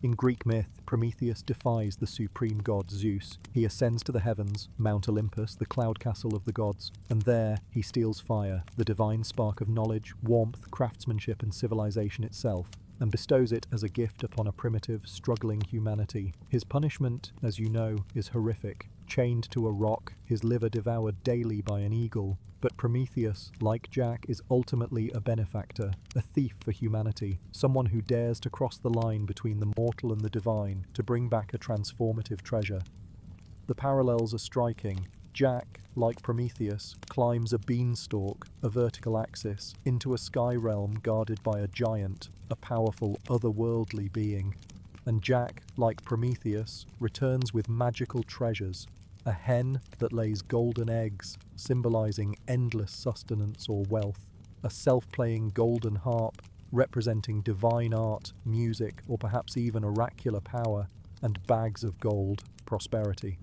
In Greek myth, Prometheus defies the supreme god Zeus. He ascends to the heavens, Mount Olympus, the cloud castle of the gods, and there he steals fire, the divine spark of knowledge, warmth, craftsmanship, and civilization itself, and bestows it as a gift upon a primitive, struggling humanity. His punishment, as you know, is horrific. Chained to a rock, his liver devoured daily by an eagle. But Prometheus, like Jack, is ultimately a benefactor, a thief for humanity, someone who dares to cross the line between the mortal and the divine to bring back a transformative treasure. The parallels are striking. Jack, like Prometheus, climbs a beanstalk, a vertical axis, into a sky realm guarded by a giant, a powerful, otherworldly being. And Jack, like Prometheus, returns with magical treasures, a hen that lays golden eggs, symbolizing endless sustenance or wealth, a self-playing golden harp, representing divine art, music, or perhaps even oracular power, and bags of gold, prosperity.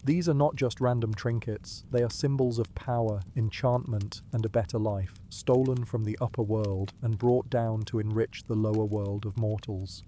These are not just random trinkets, they are symbols of power, enchantment, and a better life, stolen from the upper world and brought down to enrich the lower world of mortals.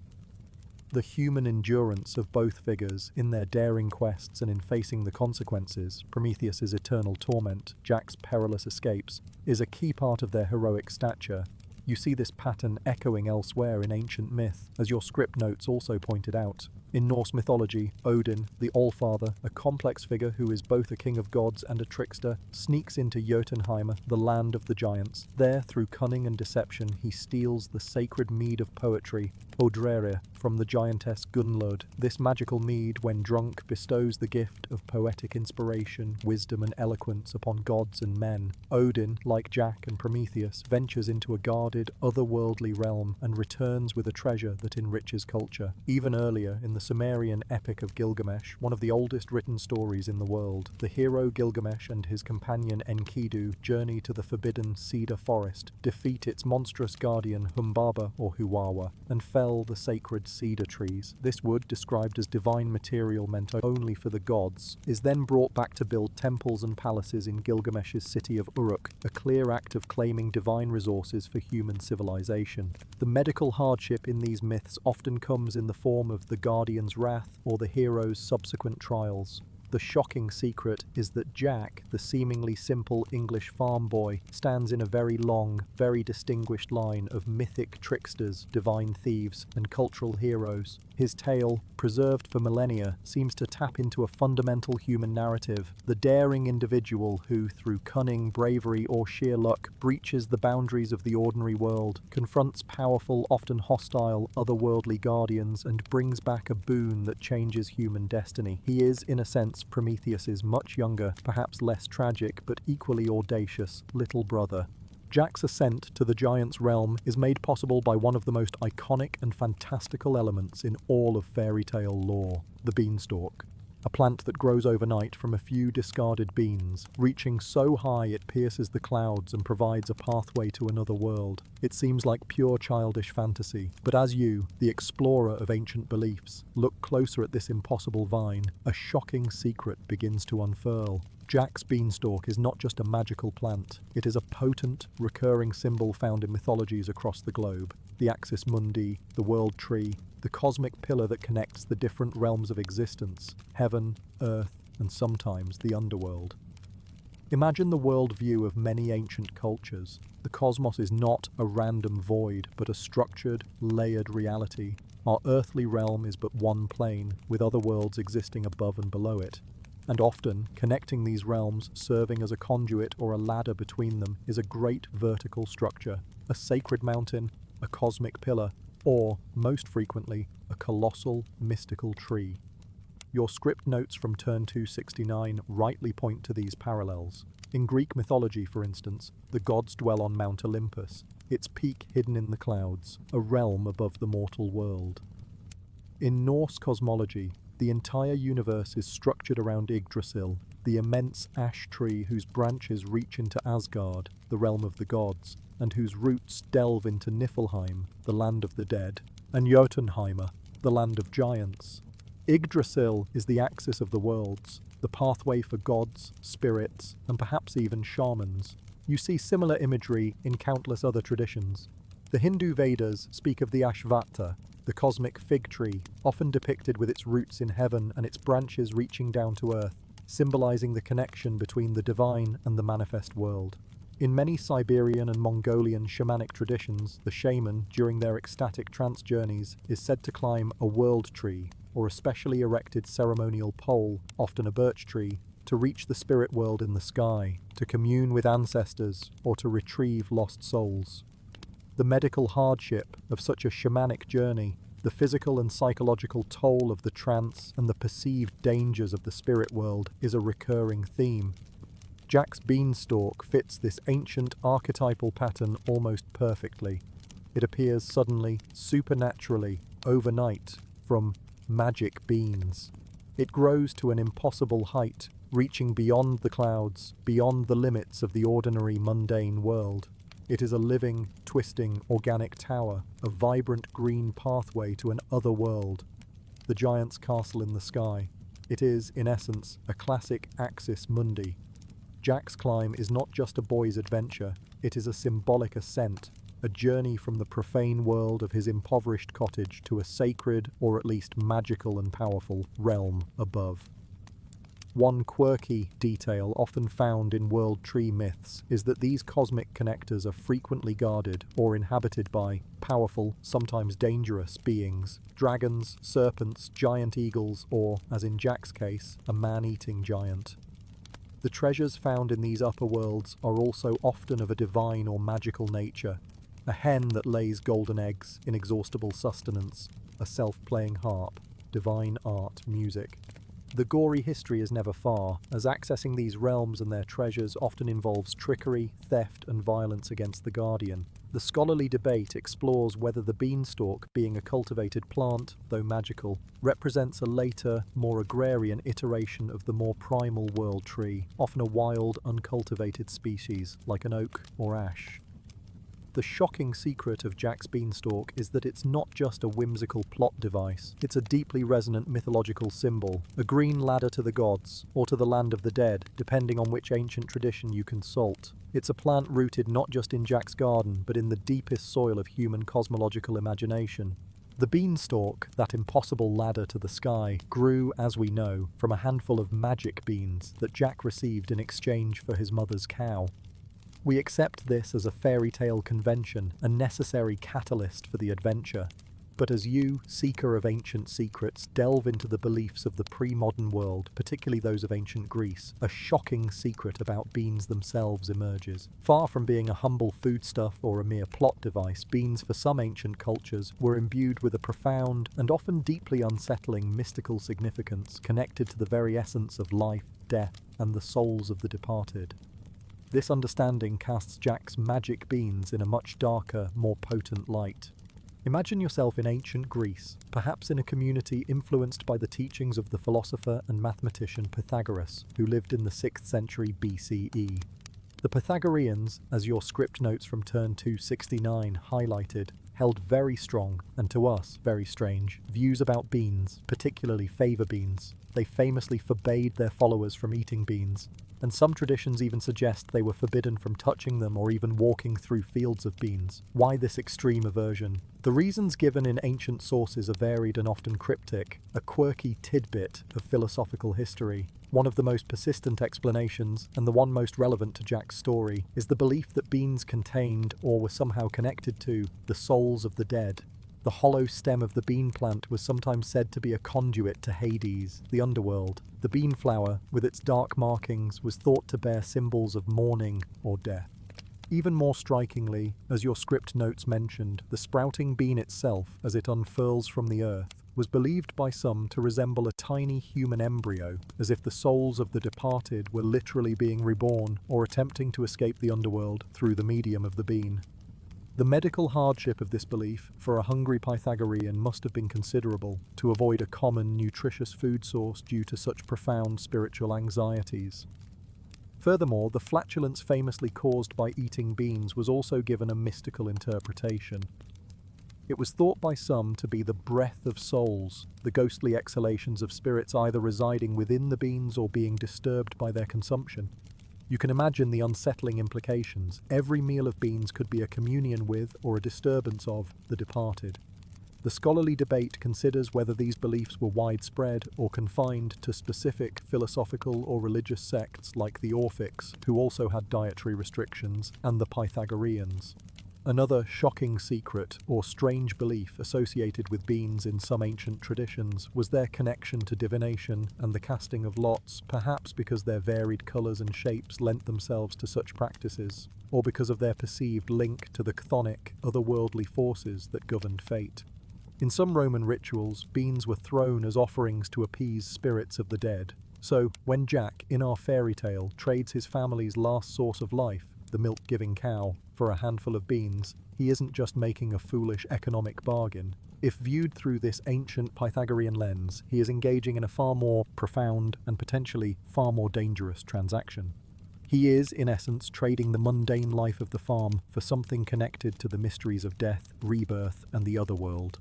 The human endurance of both figures, in their daring quests and in facing the consequences, Prometheus's eternal torment, Jack's perilous escapes, is a key part of their heroic stature. You see this pattern echoing elsewhere in ancient myth, as your script notes also pointed out. In Norse mythology, Odin, the Allfather, a complex figure who is both a king of gods and a trickster, sneaks into Jotunheim, the land of the giants. There, through cunning and deception, he steals the sacred mead of poetry, Odrere, from the giantess Gunnlod. This magical mead, when drunk, bestows the gift of poetic inspiration, wisdom and eloquence upon gods and men. Odin, like Jack and Prometheus, ventures into a guarded, otherworldly realm and returns with a treasure that enriches culture. Even earlier, in the Sumerian epic of Gilgamesh, one of the oldest written stories in the world, the hero Gilgamesh and his companion Enkidu journey to the forbidden cedar forest, defeat its monstrous guardian Humbaba or Huwawa, and fell the sacred cedar trees. This wood, described as divine material meant only for the gods, is then brought back to build temples and palaces in Gilgamesh's city of Uruk, a clear act of claiming divine resources for human civilization. The medical hardship in these myths often comes in the form of the guardian's wrath or the hero's subsequent trials. The shocking secret is that Jack, the seemingly simple English farm boy, stands in a very long, very distinguished line of mythic tricksters, divine thieves, and cultural heroes. His tale, preserved for millennia, seems to tap into a fundamental human narrative, the daring individual who, through cunning, bravery, or sheer luck, breaches the boundaries of the ordinary world, confronts powerful, often hostile, otherworldly guardians, and brings back a boon that changes human destiny. He is, in a sense, Prometheus's much younger, perhaps less tragic, but equally audacious, little brother. Jack's ascent to the giant's realm is made possible by one of the most iconic and fantastical elements in all of fairy tale lore, the beanstalk. A plant that grows overnight from a few discarded beans, reaching so high it pierces the clouds and provides a pathway to another world. It seems like pure childish fantasy, but as you, the explorer of ancient beliefs, look closer at this impossible vine, a shocking secret begins to unfurl. Jack's beanstalk is not just a magical plant, it is a potent, recurring symbol found in mythologies across the globe. The Axis Mundi, the world tree, the cosmic pillar that connects the different realms of existence, heaven, earth, and sometimes the underworld. Imagine the world view of many ancient cultures. The cosmos is not a random void, but a structured, layered reality. Our earthly realm is but one plane, with other worlds existing above and below it. And often, connecting these realms, serving as a conduit or a ladder between them, is a great vertical structure, a sacred mountain, a cosmic pillar, or, most frequently, a colossal, mystical tree. Your script notes from turn 269 rightly point to these parallels. In Greek mythology, for instance, the gods dwell on Mount Olympus, its peak hidden in the clouds, a realm above the mortal world. In Norse cosmology, the entire universe is structured around Yggdrasil, the immense ash tree whose branches reach into Asgard, the realm of the gods, and whose roots delve into Niflheim, the land of the dead, and Jotunheim, the land of giants. Yggdrasil is the axis of the worlds, the pathway for gods, spirits, and perhaps even shamans. You see similar imagery in countless other traditions. The Hindu Vedas speak of the Ashvata, the cosmic fig tree, often depicted with its roots in heaven and its branches reaching down to earth, symbolizing the connection between the divine and the manifest world. In many Siberian and Mongolian shamanic traditions, the shaman, during their ecstatic trance journeys, is said to climb a world tree, or a specially erected ceremonial pole, often a birch tree, to reach the spirit world in the sky, to commune with ancestors, or to retrieve lost souls. The medical hardship of such a shamanic journey, the physical and psychological toll of the trance, and the perceived dangers of the spirit world is a recurring theme. Jack's beanstalk fits this ancient archetypal pattern almost perfectly. It appears suddenly, supernaturally, overnight, from magic beans. It grows to an impossible height, reaching beyond the clouds, beyond the limits of the ordinary mundane world. It is a living, twisting, organic tower, a vibrant green pathway to an other world, the giant's castle in the sky. It is, in essence, a classic axis mundi. Jack's climb is not just a boy's adventure, it is a symbolic ascent, a journey from the profane world of his impoverished cottage to a sacred, or at least magical and powerful, realm above. One quirky detail often found in world tree myths is that these cosmic connectors are frequently guarded or inhabited by powerful, sometimes dangerous beings: dragons, serpents, giant eagles, or, as in Jack's case, a man-eating giant. The treasures found in these upper worlds are also often of a divine or magical nature: a hen that lays golden eggs, inexhaustible sustenance, a self-playing harp, divine art, music. The gory history is never far, as accessing these realms and their treasures often involves trickery, theft, and violence against the guardian. The scholarly debate explores whether the beanstalk, being a cultivated plant, though magical, represents a later, more agrarian iteration of the more primal world tree, often a wild, uncultivated species, like an oak or ash. The shocking secret of Jack's beanstalk is that it's not just a whimsical plot device, it's a deeply resonant mythological symbol, a green ladder to the gods, or to the land of the dead, depending on which ancient tradition you consult. It's a plant rooted not just in Jack's garden, but in the deepest soil of human cosmological imagination. The beanstalk, that impossible ladder to the sky, grew, as we know, from a handful of magic beans that Jack received in exchange for his mother's cow. We accept this as a fairy tale convention, a necessary catalyst for the adventure. But as you, seeker of ancient secrets, delve into the beliefs of the pre-modern world, particularly those of ancient Greece, a shocking secret about beans themselves emerges. Far from being a humble foodstuff or a mere plot device, beans for some ancient cultures were imbued with a profound and often deeply unsettling mystical significance connected to the very essence of life, death, and the souls of the departed. This understanding casts Jack's magic beans in a much darker, more potent light. Imagine yourself in ancient Greece, perhaps in a community influenced by the teachings of the philosopher and mathematician Pythagoras, who lived in the 6th century BCE. The Pythagoreans, as your script notes from turn 269 highlighted, held very strong, and to us, very strange, views about beans, particularly fava beans. They famously forbade their followers from eating beans, and some traditions even suggest they were forbidden from touching them or even walking through fields of beans. Why this extreme aversion? The reasons given in ancient sources are varied and often cryptic, a quirky tidbit of philosophical history. One of the most persistent explanations, and the one most relevant to Jack's story, is the belief that beans contained, or were somehow connected to, the souls of the dead. The hollow stem of the bean plant was sometimes said to be a conduit to Hades, the underworld. The bean flower, with its dark markings, was thought to bear symbols of mourning or death. Even more strikingly, as your script notes mentioned, the sprouting bean itself, as it unfurls from the earth, was believed by some to resemble a tiny human embryo, as if the souls of the departed were literally being reborn or attempting to escape the underworld through the medium of the bean. The medical hardship of this belief for a hungry Pythagorean must have been considerable to avoid a common, nutritious food source due to such profound spiritual anxieties. Furthermore, the flatulence famously caused by eating beans was also given a mystical interpretation. It was thought by some to be the breath of souls, the ghostly exhalations of spirits either residing within the beans or being disturbed by their consumption. You can imagine the unsettling implications. Every meal of beans could be a communion with, or a disturbance of, the departed. The scholarly debate considers whether these beliefs were widespread or confined to specific philosophical or religious sects like the Orphics, who also had dietary restrictions, and the Pythagoreans. Another shocking secret or strange belief associated with beans in some ancient traditions was their connection to divination and the casting of lots, perhaps because their varied colours and shapes lent themselves to such practices, or because of their perceived link to the chthonic, otherworldly forces that governed fate. In some Roman rituals, beans were thrown as offerings to appease spirits of the dead. So, when Jack, in our fairy tale, trades his family's last source of life, the milk-giving cow, for a handful of beans, he isn't just making a foolish economic bargain. If viewed through this ancient Pythagorean lens, he is engaging in a far more profound and potentially far more dangerous transaction. He is, in essence, trading the mundane life of the farm for something connected to the mysteries of death, rebirth, and the otherworld.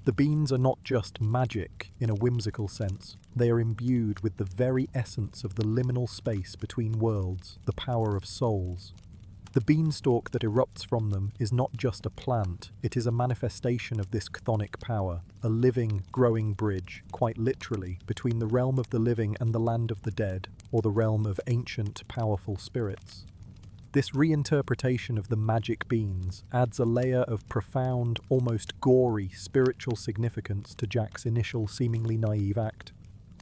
The beans are not just magic in a whimsical sense, they are imbued with the very essence of the liminal space between worlds, the power of souls. The beanstalk that erupts from them is not just a plant, it is a manifestation of this chthonic power, a living, growing bridge, quite literally, between the realm of the living and the land of the dead, or the realm of ancient, powerful spirits. This reinterpretation of the magic beans adds a layer of profound, almost gory spiritual significance to Jack's initial seemingly naive act.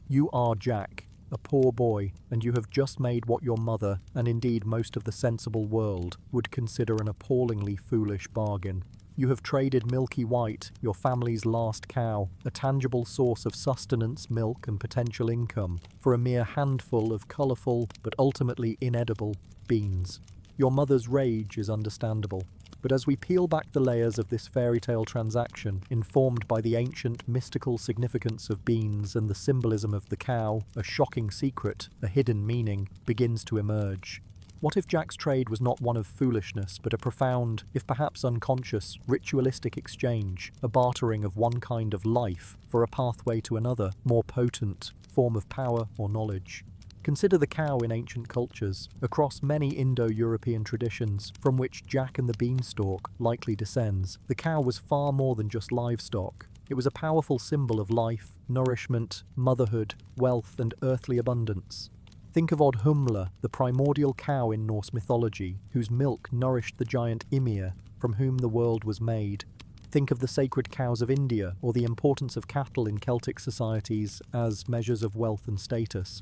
You are Jack, a poor boy, and you have just made what your mother, and indeed most of the sensible world, would consider an appallingly foolish bargain. You have traded Milky White, your family's last cow, a tangible source of sustenance, milk, and potential income, for a mere handful of colourful, but ultimately inedible, beans. Your mother's rage is understandable, but as we peel back the layers of this fairy tale transaction, informed by the ancient mystical significance of beans and the symbolism of the cow, a shocking secret, a hidden meaning, begins to emerge. What if Jack's trade was not one of foolishness, but a profound, if perhaps unconscious, ritualistic exchange, a bartering of one kind of life for a pathway to another, more potent, form of power or knowledge? Consider the cow in ancient cultures, across many Indo-European traditions, from which Jack and the Beanstalk likely descends. The cow was far more than just livestock. It was a powerful symbol of life, nourishment, motherhood, wealth, and earthly abundance. Think of Odhumla, the primordial cow in Norse mythology, whose milk nourished the giant Ymir, from whom the world was made. Think of the sacred cows of India, or the importance of cattle in Celtic societies as measures of wealth and status.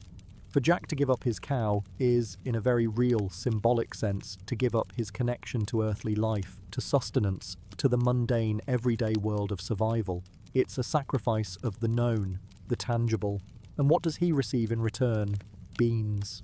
For Jack to give up his cow is, in a very real, symbolic sense, to give up his connection to earthly life, to sustenance, to the mundane, everyday world of survival. It's a sacrifice of the known, the tangible. And what does he receive in return? Beans.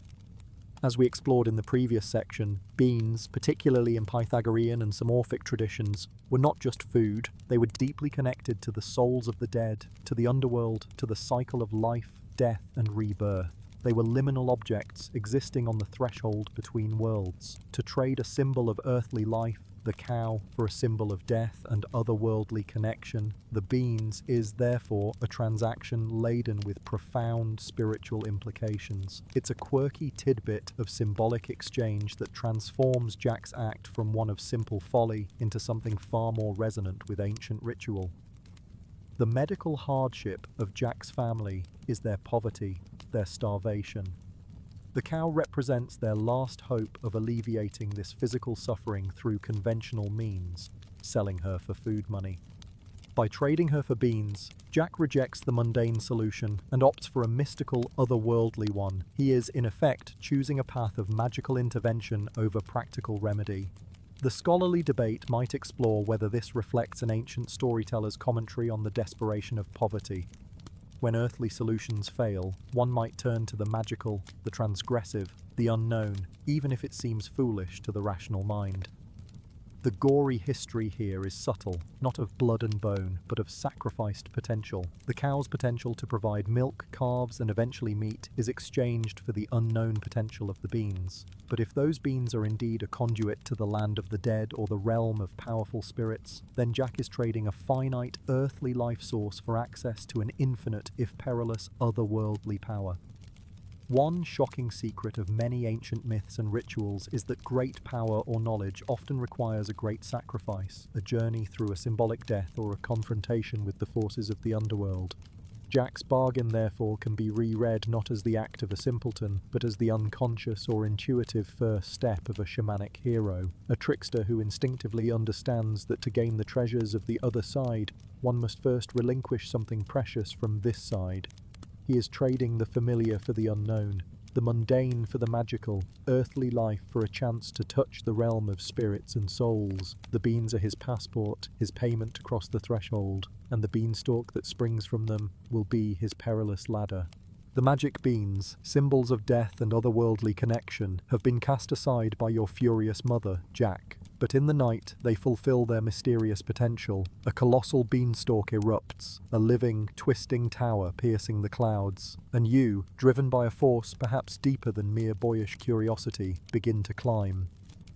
As we explored in the previous section, beans, particularly in Pythagorean and some Orphic traditions, were not just food, they were deeply connected to the souls of the dead, to the underworld, to the cycle of life, death, and rebirth. They were liminal objects existing on the threshold between worlds. To trade a symbol of earthly life, the cow, for a symbol of death and otherworldly connection, the beans is therefore a transaction laden with profound spiritual implications. It's a quirky tidbit of symbolic exchange that transforms Jack's act from one of simple folly into something far more resonant with ancient ritual. The medical hardship of Jack's family is their poverty, their starvation. The cow represents their last hope of alleviating this physical suffering through conventional means, selling her for food money. By trading her for beans, Jack rejects the mundane solution and opts for a mystical, otherworldly one. He is, in effect, choosing a path of magical intervention over practical remedy. The scholarly debate might explore whether this reflects an ancient storyteller's commentary on the desperation of poverty. When earthly solutions fail, one might turn to the magical, the transgressive, the unknown, even if it seems foolish to the rational mind. The gory history here is subtle, not of blood and bone, but of sacrificed potential. The cow's potential to provide milk, calves, and eventually meat is exchanged for the unknown potential of the beans. But if those beans are indeed a conduit to the land of the dead or the realm of powerful spirits, then Jack is trading a finite earthly life source for access to an infinite, if perilous, otherworldly power. One shocking secret of many ancient myths and rituals is that great power or knowledge often requires a great sacrifice, a journey through a symbolic death or a confrontation with the forces of the underworld. Jack's bargain, therefore, can be reread not as the act of a simpleton, but as the unconscious or intuitive first step of a shamanic hero, a trickster who instinctively understands that to gain the treasures of the other side, one must first relinquish something precious from this side. He is trading the familiar for the unknown, the mundane for the magical, earthly life for a chance to touch the realm of spirits and souls. The beans are his passport, his payment to cross the threshold, and the beanstalk that springs from them will be his perilous ladder. The magic beans, symbols of death and otherworldly connection, have been cast aside by your furious mother, Jack. But in the night, they fulfill their mysterious potential. A colossal beanstalk erupts, a living, twisting tower piercing the clouds, and you, driven by a force perhaps deeper than mere boyish curiosity, begin to climb.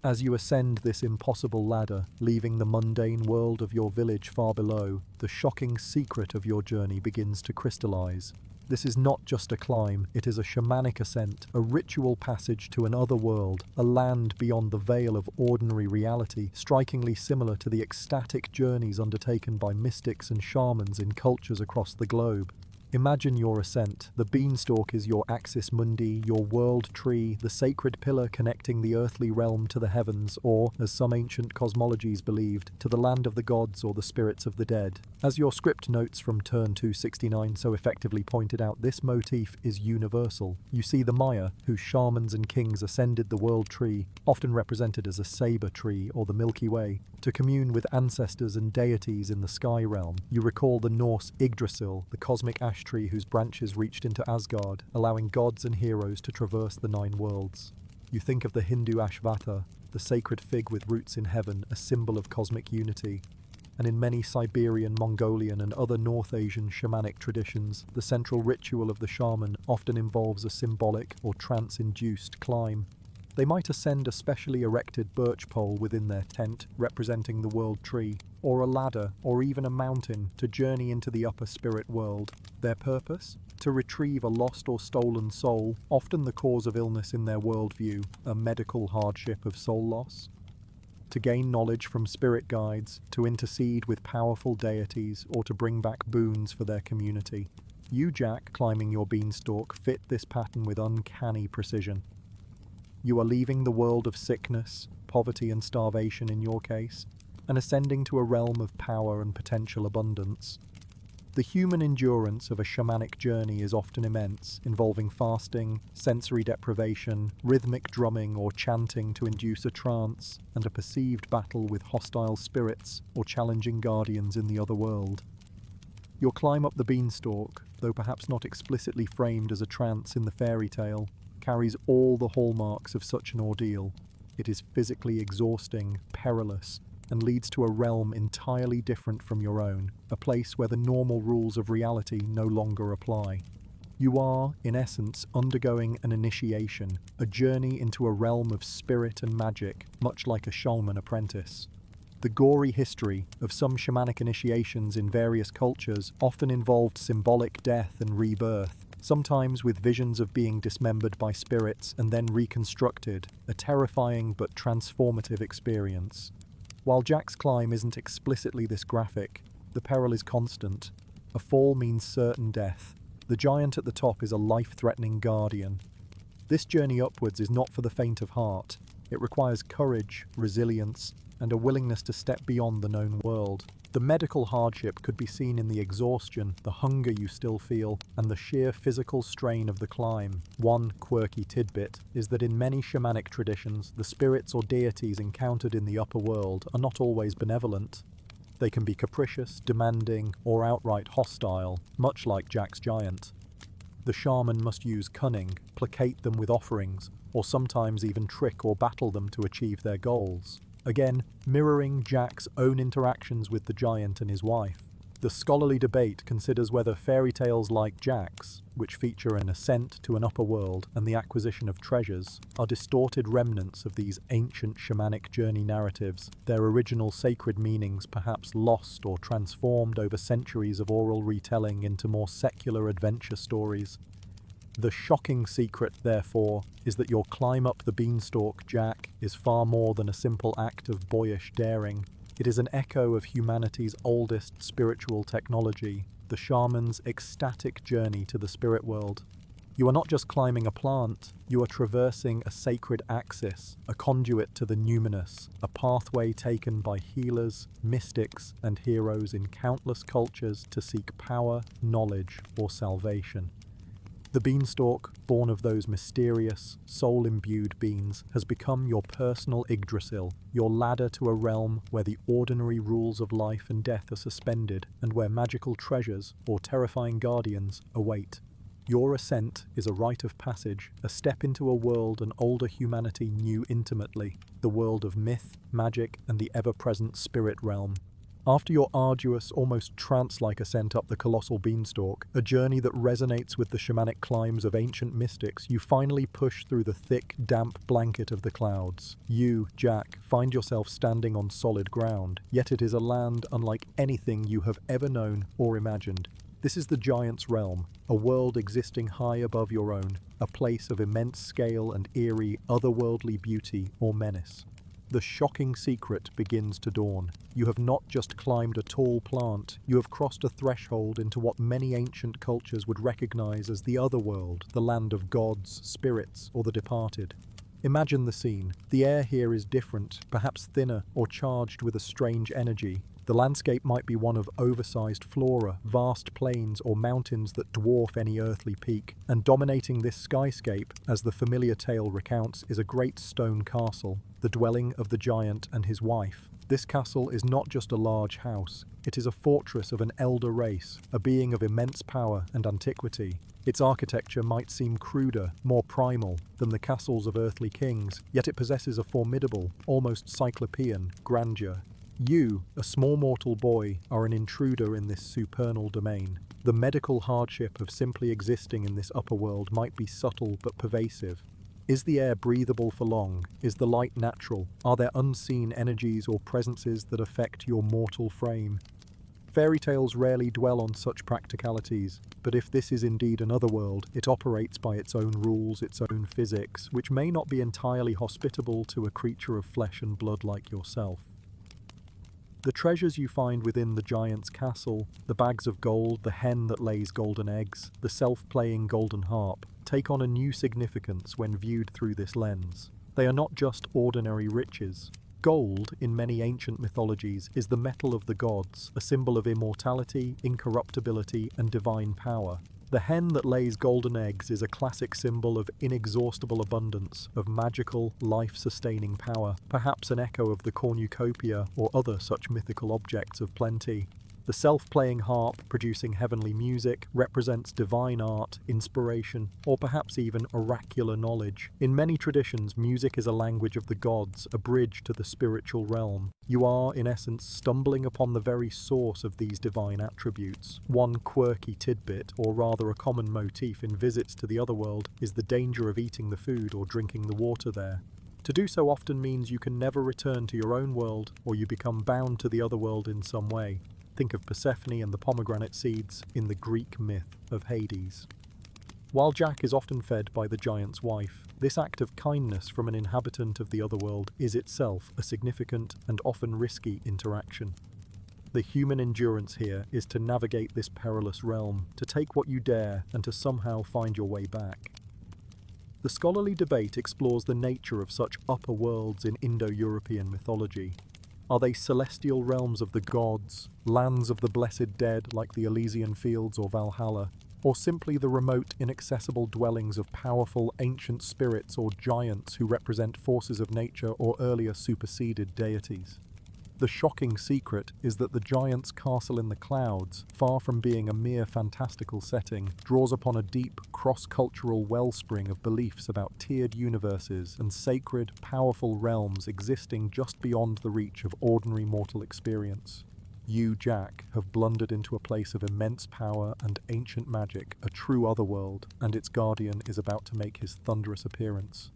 As you ascend this impossible ladder, leaving the mundane world of your village far below, the shocking secret of your journey begins to crystallize. This is not just a climb, it is a shamanic ascent, a ritual passage to an other world, a land beyond the veil of ordinary reality, strikingly similar to the ecstatic journeys undertaken by mystics and shamans in cultures across the globe. Imagine your ascent. The beanstalk is your axis mundi, your world tree, the sacred pillar connecting the earthly realm to the heavens, or, as some ancient cosmologies believed, to the land of the gods or the spirits of the dead. As your script notes from turn 269 so effectively pointed out, this motif is universal. You see the Maya, whose shamans and kings ascended the world tree, often represented as a saber tree or the Milky Way, to commune with ancestors and deities in the sky realm. You recall the Norse Yggdrasil, the cosmic ash tree whose branches reached into Asgard, allowing gods and heroes to traverse the 9 worlds. You think of the Hindu Ashvata, the sacred fig with roots in heaven, a symbol of cosmic unity. And in many Siberian, Mongolian and other North Asian shamanic traditions, the central ritual of the shaman often involves a symbolic or trance-induced climb. They might ascend a specially erected birch pole within their tent, representing the world tree, or a ladder, or even a mountain, to journey into the upper spirit world. Their purpose? To retrieve a lost or stolen soul, often the cause of illness in their worldview, a medical hardship of soul loss. To gain knowledge from spirit guides, to intercede with powerful deities, or to bring back boons for their community. You, Jack, climbing your beanstalk, fit this pattern with uncanny precision. You are leaving the world of sickness, poverty and starvation in your case, and ascending to a realm of power and potential abundance. The human endurance of a shamanic journey is often immense, involving fasting, sensory deprivation, rhythmic drumming or chanting to induce a trance, and a perceived battle with hostile spirits or challenging guardians in the other world. Your climb up the beanstalk, though perhaps not explicitly framed as a trance in the fairy tale, carries all the hallmarks of such an ordeal. It is physically exhausting, perilous, and leads to a realm entirely different from your own, a place where the normal rules of reality no longer apply. You are, in essence, undergoing an initiation, a journey into a realm of spirit and magic, much like a shaman apprentice. The gory history of some shamanic initiations in various cultures often involved symbolic death and rebirth, sometimes with visions of being dismembered by spirits and then reconstructed, a terrifying but transformative experience. While Jack's climb isn't explicitly this graphic, the peril is constant. A fall means certain death. The giant at the top is a life-threatening guardian. This journey upwards is not for the faint of heart. It requires courage, resilience, and a willingness to step beyond the known world. The medical hardship could be seen in the exhaustion, the hunger you still feel, and the sheer physical strain of the climb. One quirky tidbit is that in many shamanic traditions, the spirits or deities encountered in the upper world are not always benevolent. They can be capricious, demanding, or outright hostile, much like Jack's giant. The shaman must use cunning, placate them with offerings, or sometimes even trick or battle them to achieve their goals. Again, mirroring Jack's own interactions with the giant and his wife. The scholarly debate considers whether fairy tales like Jack's, which feature an ascent to an upper world and the acquisition of treasures, are distorted remnants of these ancient shamanic journey narratives, their original sacred meanings perhaps lost or transformed over centuries of oral retelling into more secular adventure stories. The shocking secret, therefore, is that your climb up the beanstalk, Jack, is far more than a simple act of boyish daring. It is an echo of humanity's oldest spiritual technology, the shaman's ecstatic journey to the spirit world. You are not just climbing a plant, you are traversing a sacred axis, a conduit to the numinous, a pathway taken by healers, mystics, and heroes in countless cultures to seek power, knowledge, or salvation. The beanstalk, born of those mysterious, soul-imbued beans, has become your personal Yggdrasil, your ladder to a realm where the ordinary rules of life and death are suspended, and where magical treasures, or terrifying guardians, await. Your ascent is a rite of passage, a step into a world an older humanity knew intimately, the world of myth, magic, and the ever-present spirit realm. After your arduous, almost trance-like ascent up the colossal beanstalk, a journey that resonates with the shamanic climbs of ancient mystics, you finally push through the thick, damp blanket of the clouds. You, Jack, find yourself standing on solid ground, yet it is a land unlike anything you have ever known or imagined. This is the Giant's realm, a world existing high above your own, a place of immense scale and eerie, otherworldly beauty or menace. The shocking secret begins to dawn. You have not just climbed a tall plant, you have crossed a threshold into what many ancient cultures would recognize as the Otherworld, the land of gods, spirits, or the departed. Imagine the scene. The air here is different, perhaps thinner or charged with a strange energy. The landscape might be one of oversized flora, vast plains or mountains that dwarf any earthly peak, and dominating this skyscape, as the familiar tale recounts, is a great stone castle, the dwelling of the giant and his wife. This castle is not just a large house, it is a fortress of an elder race, a being of immense power and antiquity. Its architecture might seem cruder, more primal, than the castles of earthly kings, yet it possesses a formidable, almost cyclopean, grandeur. You, a small mortal boy, are an intruder in this supernal domain. The medical hardship of simply existing in this upper world might be subtle but pervasive. Is the air breathable for long? Is the light natural? Are there unseen energies or presences that affect your mortal frame? Fairy tales rarely dwell on such practicalities, but if this is indeed another world, it operates by its own rules, its own physics, which may not be entirely hospitable to a creature of flesh and blood like yourself. The treasures you find within the giant's castle, the bags of gold, the hen that lays golden eggs, the self-playing golden harp, take on a new significance when viewed through this lens. They are not just ordinary riches. Gold, in many ancient mythologies, is the metal of the gods, a symbol of immortality, incorruptibility, and divine power. The hen that lays golden eggs is a classic symbol of inexhaustible abundance, of magical, life-sustaining power, perhaps an echo of the cornucopia or other such mythical objects of plenty. The self-playing harp, producing heavenly music, represents divine art, inspiration, or perhaps even oracular knowledge. In many traditions, music is a language of the gods, a bridge to the spiritual realm. You are, in essence, stumbling upon the very source of these divine attributes. One quirky tidbit, or rather a common motif in visits to the Otherworld, is the danger of eating the food or drinking the water there. To do so often means you can never return to your own world, or you become bound to the Otherworld in some way. Think of Persephone and the pomegranate seeds in the Greek myth of Hades. While Jack is often fed by the giant's wife, this act of kindness from an inhabitant of the Otherworld is itself a significant and often risky interaction. The human endurance here is to navigate this perilous realm, to take what you dare, and to somehow find your way back. The scholarly debate explores the nature of such upper worlds in Indo-European mythology. Are they celestial realms of the gods, lands of the blessed dead like the Elysian Fields or Valhalla, or simply the remote, inaccessible dwellings of powerful ancient spirits or giants who represent forces of nature or earlier superseded deities? The shocking secret is that the giant's castle in the clouds, far from being a mere fantastical setting, draws upon a deep, cross-cultural wellspring of beliefs about tiered universes and sacred, powerful realms existing just beyond the reach of ordinary mortal experience. You, Jack, have blundered into a place of immense power and ancient magic, a true otherworld, and its guardian is about to make his thunderous appearance.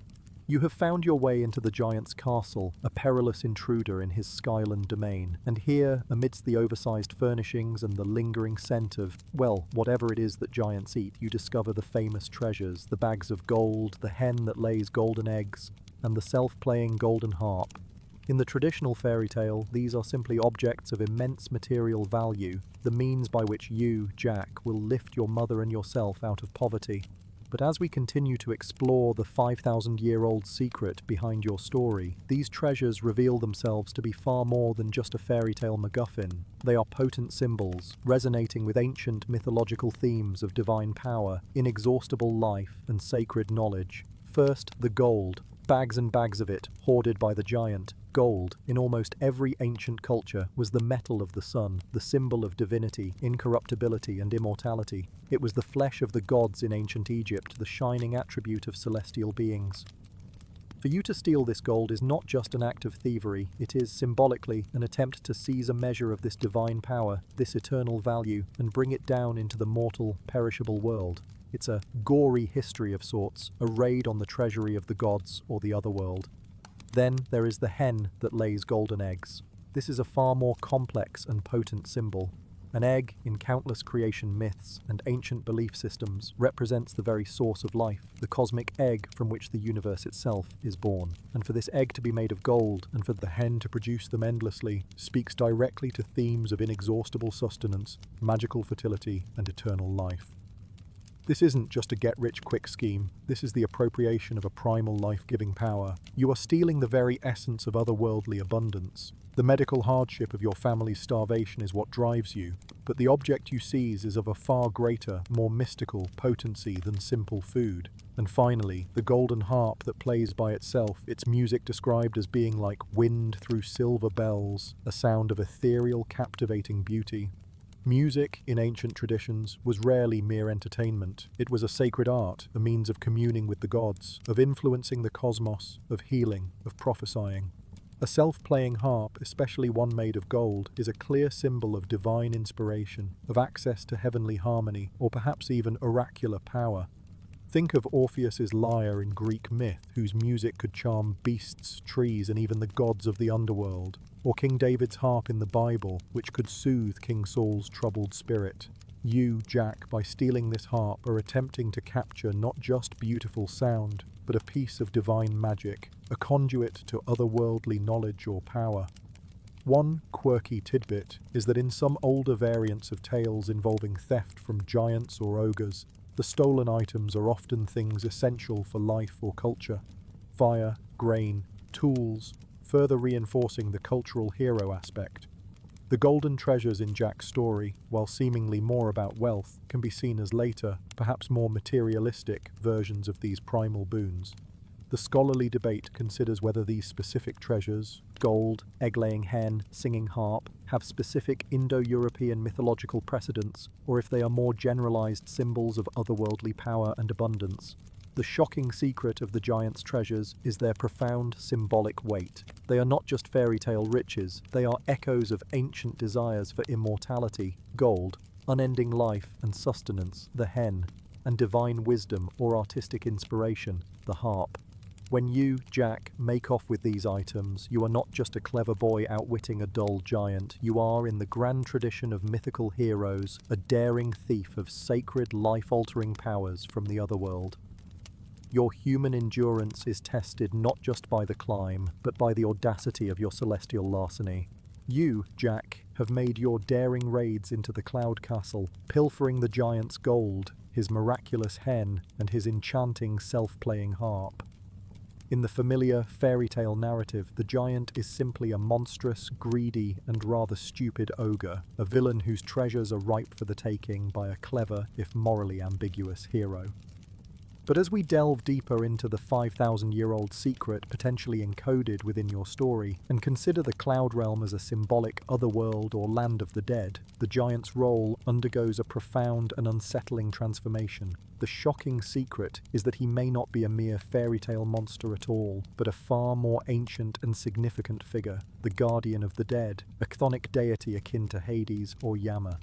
You have found your way into the giant's castle, a perilous intruder in his skyland domain, and here, amidst the oversized furnishings and the lingering scent of, well, whatever it is that giants eat, you discover the famous treasures, the bags of gold, the hen that lays golden eggs, and the self-playing golden harp. In the traditional fairy tale, these are simply objects of immense material value, the means by which you, Jack, will lift your mother and yourself out of poverty. But as we continue to explore the 5,000-year-old secret behind your story, these treasures reveal themselves to be far more than just a fairy tale MacGuffin. They are potent symbols, resonating with ancient mythological themes of divine power, inexhaustible life, and sacred knowledge. First, the gold. Bags and bags of it, hoarded by the giant. Gold, in almost every ancient culture, was the metal of the sun, the symbol of divinity, incorruptibility, and immortality. It was the flesh of the gods in ancient Egypt, the shining attribute of celestial beings. For you to steal this gold is not just an act of thievery, it is, symbolically, an attempt to seize a measure of this divine power, this eternal value, and bring it down into the mortal, perishable world. It's a gory history of sorts, a raid on the treasury of the gods or the Otherworld. Then there is the hen that lays golden eggs. This is a far more complex and potent symbol. An egg, in countless creation myths and ancient belief systems, represents the very source of life, the cosmic egg from which the universe itself is born. And for this egg to be made of gold, and for the hen to produce them endlessly, speaks directly to themes of inexhaustible sustenance, magical fertility, and eternal life. This isn't just a get-rich-quick scheme, this is the appropriation of a primal life-giving power. You are stealing the very essence of otherworldly abundance. The medical hardship of your family's starvation is what drives you, but the object you seize is of a far greater, more mystical potency than simple food. And finally, the golden harp that plays by itself, its music described as being like wind through silver bells, a sound of ethereal, captivating beauty. Music, in ancient traditions, was rarely mere entertainment. It was a sacred art, a means of communing with the gods, of influencing the cosmos, of healing, of prophesying. A self-playing harp, especially one made of gold, is a clear symbol of divine inspiration, of access to heavenly harmony, or perhaps even oracular power. Think of Orpheus's lyre in Greek myth, whose music could charm beasts, trees, and even the gods of the underworld. Or King David's harp in the Bible, which could soothe King Saul's troubled spirit. You, Jack, by stealing this harp, are attempting to capture not just beautiful sound, but a piece of divine magic, a conduit to otherworldly knowledge or power. One quirky tidbit is that in some older variants of tales involving theft from giants or ogres, the stolen items are often things essential for life or culture. Fire, grain, tools, further reinforcing the cultural hero aspect. The golden treasures in Jack's story, while seemingly more about wealth, can be seen as later, perhaps more materialistic, versions of these primal boons. The scholarly debate considers whether these specific treasures, gold, egg-laying hen, singing harp, have specific Indo-European mythological precedents, or if they are more generalized symbols of otherworldly power and abundance. The shocking secret of the giant's treasures is their profound symbolic weight. They are not just fairy tale riches, they are echoes of ancient desires for immortality, gold, unending life and sustenance, the hen, and divine wisdom or artistic inspiration, the harp. When you, Jack, make off with these items, you are not just a clever boy outwitting a dull giant, you are, in the grand tradition of mythical heroes, a daring thief of sacred, life-altering powers from the otherworld. Your human endurance is tested not just by the climb, but by the audacity of your celestial larceny. You, Jack, have made your daring raids into the Cloud Castle, pilfering the giant's gold, his miraculous hen, and his enchanting self-playing harp. In the familiar fairy tale narrative, the giant is simply a monstrous, greedy, and rather stupid ogre, a villain whose treasures are ripe for the taking by a clever, if morally ambiguous, hero. But as we delve deeper into the 5,000-year-old secret potentially encoded within your story, and consider the Cloud Realm as a symbolic otherworld or land of the dead, the giant's role undergoes a profound and unsettling transformation. The shocking secret is that he may not be a mere fairy tale monster at all, but a far more ancient and significant figure, the guardian of the dead, a chthonic deity akin to Hades or Yama.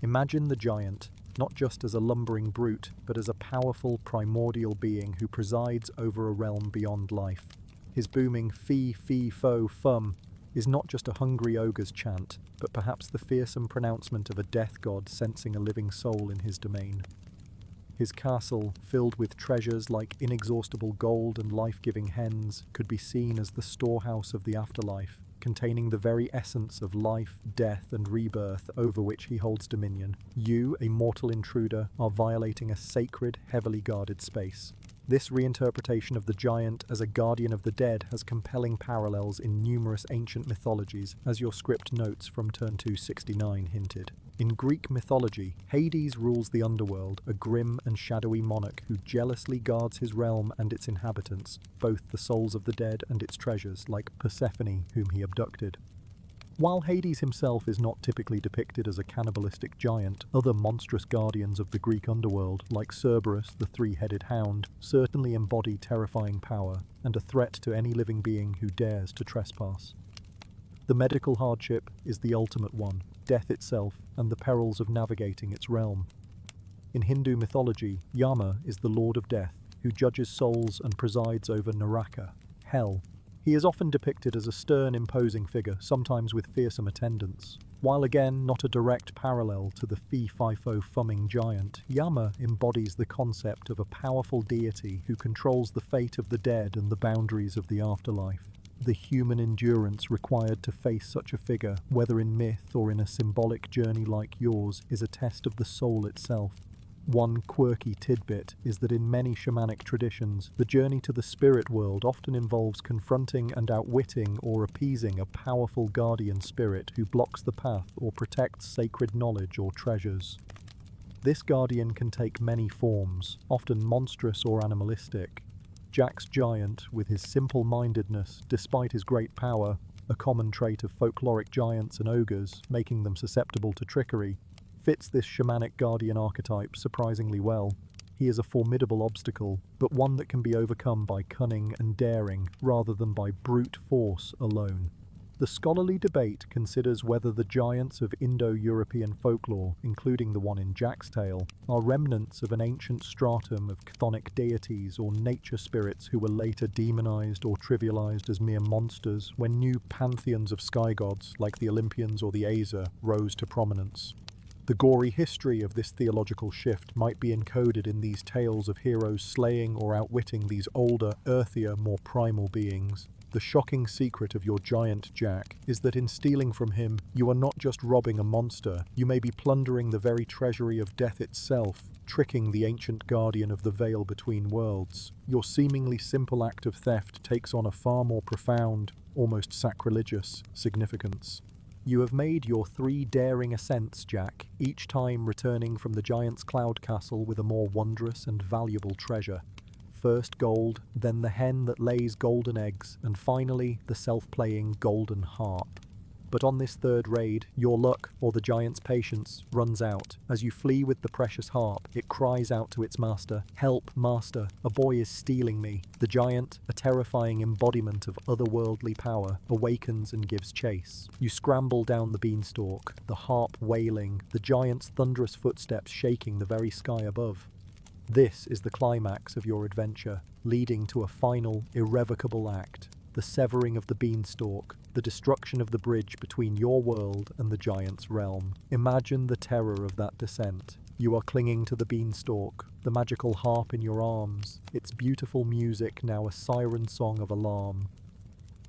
Imagine the giant, not just as a lumbering brute, but as a powerful primordial being who presides over a realm beyond life. His booming fee, fee, fo, fum is not just a hungry ogre's chant, but perhaps the fearsome pronouncement of a death god sensing a living soul in his domain. His castle, filled with treasures like inexhaustible gold and life-giving hens, could be seen as the storehouse of the afterlife, containing the very essence of life, death, and rebirth over which he holds dominion. You, a mortal intruder, are violating a sacred, heavily guarded space. This reinterpretation of the giant as a guardian of the dead has compelling parallels in numerous ancient mythologies, as your script notes from turn 269 hinted. In Greek mythology, Hades rules the underworld, a grim and shadowy monarch who jealously guards his realm and its inhabitants, both the souls of the dead and its treasures, like Persephone, whom he abducted. While Hades himself is not typically depicted as a cannibalistic giant, other monstrous guardians of the Greek underworld, like Cerberus, the three-headed hound, certainly embody terrifying power and a threat to any living being who dares to trespass. The medical hardship is the ultimate one, death itself and the perils of navigating its realm. In Hindu mythology, Yama is the lord of death, who judges souls and presides over Naraka, hell. He is often depicted as a stern, imposing figure, sometimes with fearsome attendants. While again not a direct parallel to the fee-fi-fo-fumming giant, Yama embodies the concept of a powerful deity who controls the fate of the dead and the boundaries of the afterlife. The human endurance required to face such a figure, whether in myth or in a symbolic journey like yours, is a test of the soul itself. One quirky tidbit is that in many shamanic traditions, the journey to the spirit world often involves confronting and outwitting or appeasing a powerful guardian spirit who blocks the path or protects sacred knowledge or treasures. This guardian can take many forms, often monstrous or animalistic. Jack's giant, with his simple-mindedness, despite his great power, a common trait of folkloric giants and ogres, making them susceptible to trickery, fits this shamanic guardian archetype surprisingly well. He is a formidable obstacle, but one that can be overcome by cunning and daring rather than by brute force alone. The scholarly debate considers whether the giants of Indo-European folklore, including the one in Jack's tale, are remnants of an ancient stratum of chthonic deities or nature spirits who were later demonized or trivialized as mere monsters when new pantheons of sky gods, like the Olympians or the Aesir, rose to prominence. The gory history of this theological shift might be encoded in these tales of heroes slaying or outwitting these older, earthier, more primal beings. The shocking secret of your giant, Jack, is that in stealing from him, you are not just robbing a monster, you may be plundering the very treasury of death itself, tricking the ancient guardian of the veil between worlds. Your seemingly simple act of theft takes on a far more profound, almost sacrilegious, significance. You have made your 3 daring ascents, Jack, each time returning from the giant's cloud castle with a more wondrous and valuable treasure. First gold, then the hen that lays golden eggs, and finally the self-playing golden harp. But on this third raid, your luck, or the giant's patience, runs out. As you flee with the precious harp, it cries out to its master, "Help, master, a boy is stealing me." The giant, a terrifying embodiment of otherworldly power, awakens and gives chase. You scramble down the beanstalk, the harp wailing, the giant's thunderous footsteps shaking the very sky above. This is the climax of your adventure, leading to a final, irrevocable act. The severing of the beanstalk, the destruction of the bridge between your world and the giant's realm. Imagine the terror of that descent. You are clinging to the beanstalk, the magical harp in your arms, its beautiful music now a siren song of alarm.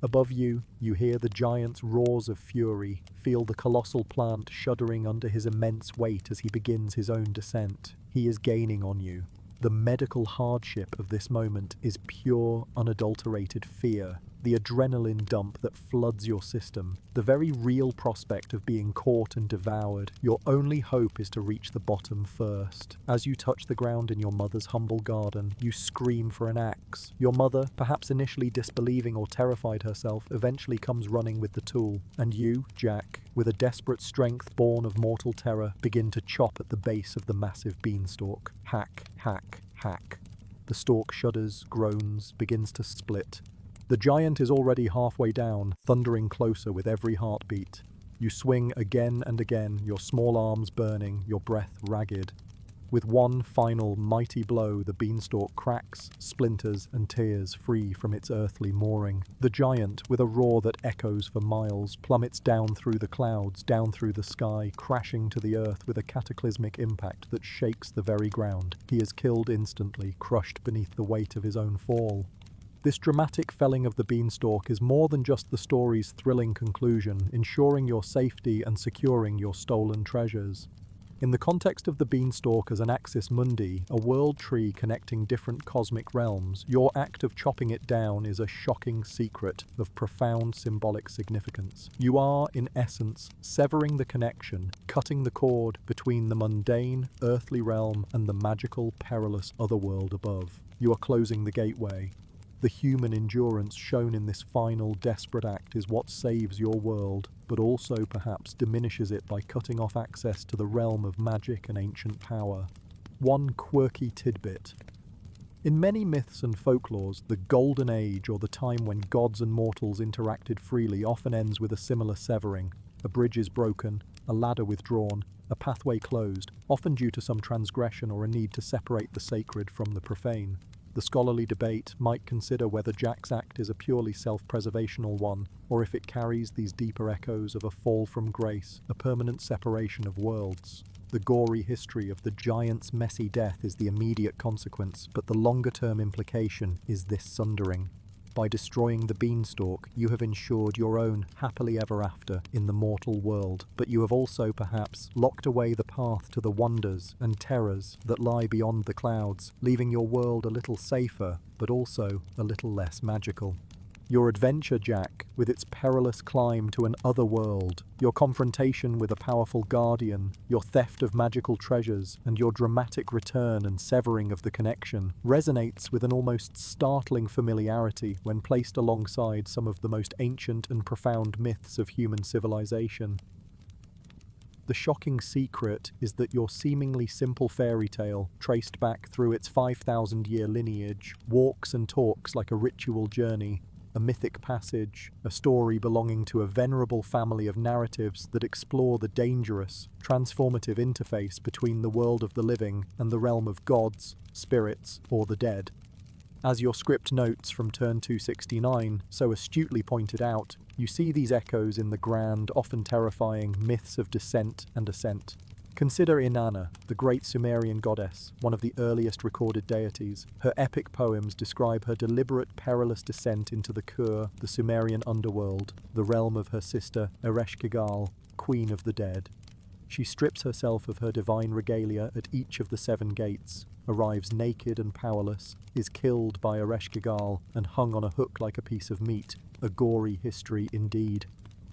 Above you, you hear the giant's roars of fury, feel the colossal plant shuddering under his immense weight as he begins his own descent. He is gaining on you. The medical hardship of this moment is pure, unadulterated fear, the adrenaline dump that floods your system, the very real prospect of being caught and devoured. Your only hope is to reach the bottom first. As you touch the ground in your mother's humble garden, you scream for an axe. Your mother, perhaps initially disbelieving or terrified herself, eventually comes running with the tool, and you, Jack, with a desperate strength born of mortal terror, begin to chop at the base of the massive beanstalk. Hack, hack, hack. The stalk shudders, groans, begins to split. The giant is already halfway down, thundering closer with every heartbeat. You swing again and again, your small arms burning, your breath ragged. With one final mighty blow, the beanstalk cracks, splinters, and tears free from its earthly mooring. The giant, with a roar that echoes for miles, plummets down through the clouds, down through the sky, crashing to the earth with a cataclysmic impact that shakes the very ground. He is killed instantly, crushed beneath the weight of his own fall. This dramatic felling of the beanstalk is more than just the story's thrilling conclusion, ensuring your safety and securing your stolen treasures. In the context of the beanstalk as an axis mundi, a world tree connecting different cosmic realms, your act of chopping it down is a shocking secret of profound symbolic significance. You are, in essence, severing the connection, cutting the cord between the mundane, earthly realm and the magical, perilous otherworld above. You are closing the gateway. The human endurance shown in this final, desperate act is what saves your world, but also perhaps diminishes it by cutting off access to the realm of magic and ancient power. One quirky tidbit. In many myths and folklores, the Golden Age, or the time when gods and mortals interacted freely, often ends with a similar severing. A bridge is broken, a ladder withdrawn, a pathway closed, often due to some transgression or a need to separate the sacred from the profane. The scholarly debate might consider whether Jack's act is a purely self-preservational one, or if it carries these deeper echoes of a fall from grace, a permanent separation of worlds. The gory history of the giant's messy death is the immediate consequence, but the longer-term implication is this sundering. By destroying the beanstalk, you have ensured your own happily ever after in the mortal world, but you have also perhaps locked away the path to the wonders and terrors that lie beyond the clouds, leaving your world a little safer, but also a little less magical. Your adventure, Jack, with its perilous climb to an other world, your confrontation with a powerful guardian, your theft of magical treasures, and your dramatic return and severing of the connection, resonates with an almost startling familiarity when placed alongside some of the most ancient and profound myths of human civilization. The shocking secret is that your seemingly simple fairy tale, traced back through its 5,000-year lineage, walks and talks like a ritual journey, a mythic passage, a story belonging to a venerable family of narratives that explore the dangerous, transformative interface between the world of the living and the realm of gods, spirits, or the dead. As your script notes from turn 269 so astutely pointed out, you see these echoes in the grand, often terrifying myths of descent and ascent. Consider Inanna, the great Sumerian goddess, one of the earliest recorded deities. Her epic poems describe her deliberate, perilous descent into the Kur, the Sumerian underworld, the realm of her sister Ereshkigal, queen of the dead. She strips herself of her divine regalia at each of the 7 gates, arrives naked and powerless, is killed by Ereshkigal and hung on a hook like a piece of meat, a gory history indeed.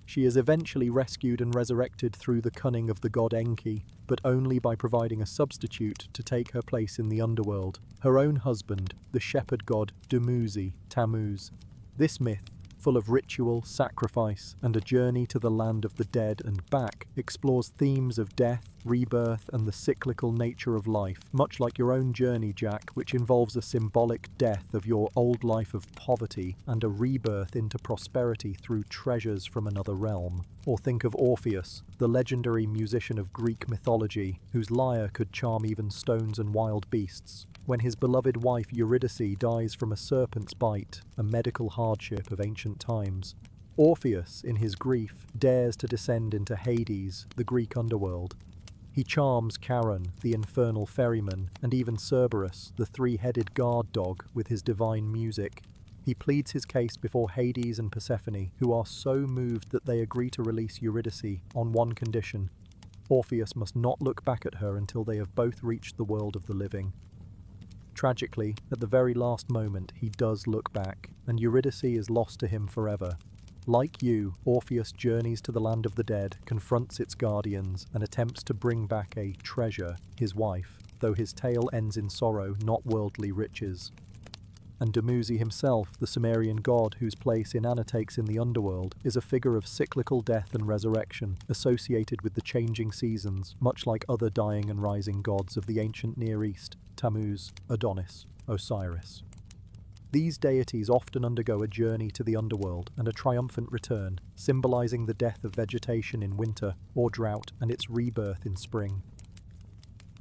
She is eventually rescued and resurrected through the cunning of the god Enki, but only by providing a substitute to take her place in the underworld, her own husband, the shepherd god Dumuzi, Tammuz. This myth, full of ritual, sacrifice, and a journey to the land of the dead and back, explores themes of death, rebirth, and the cyclical nature of life, much like your own journey, Jack, which involves a symbolic death of your old life of poverty and a rebirth into prosperity through treasures from another realm. Or think of Orpheus, the legendary musician of Greek mythology, whose lyre could charm even stones and wild beasts. When his beloved wife Eurydice dies from a serpent's bite, a medical hardship of ancient times, Orpheus, in his grief, dares to descend into Hades, the Greek underworld. He charms Charon, the infernal ferryman, and even Cerberus, the 3-headed guard dog, with his divine music. He pleads his case before Hades and Persephone, who are so moved that they agree to release Eurydice on one condition. Orpheus must not look back at her until they have both reached the world of the living. Tragically, at the very last moment, he does look back, and Eurydice is lost to him forever. Like you, Orpheus journeys to the land of the dead, confronts its guardians, and attempts to bring back a treasure, his wife, though his tale ends in sorrow, not worldly riches. And Dumuzi himself, the Sumerian god whose place Inanna takes in the underworld, is a figure of cyclical death and resurrection, associated with the changing seasons, much like other dying and rising gods of the ancient Near East, Tammuz, Adonis, Osiris. These deities often undergo a journey to the underworld and a triumphant return, symbolizing the death of vegetation in winter or drought and its rebirth in spring.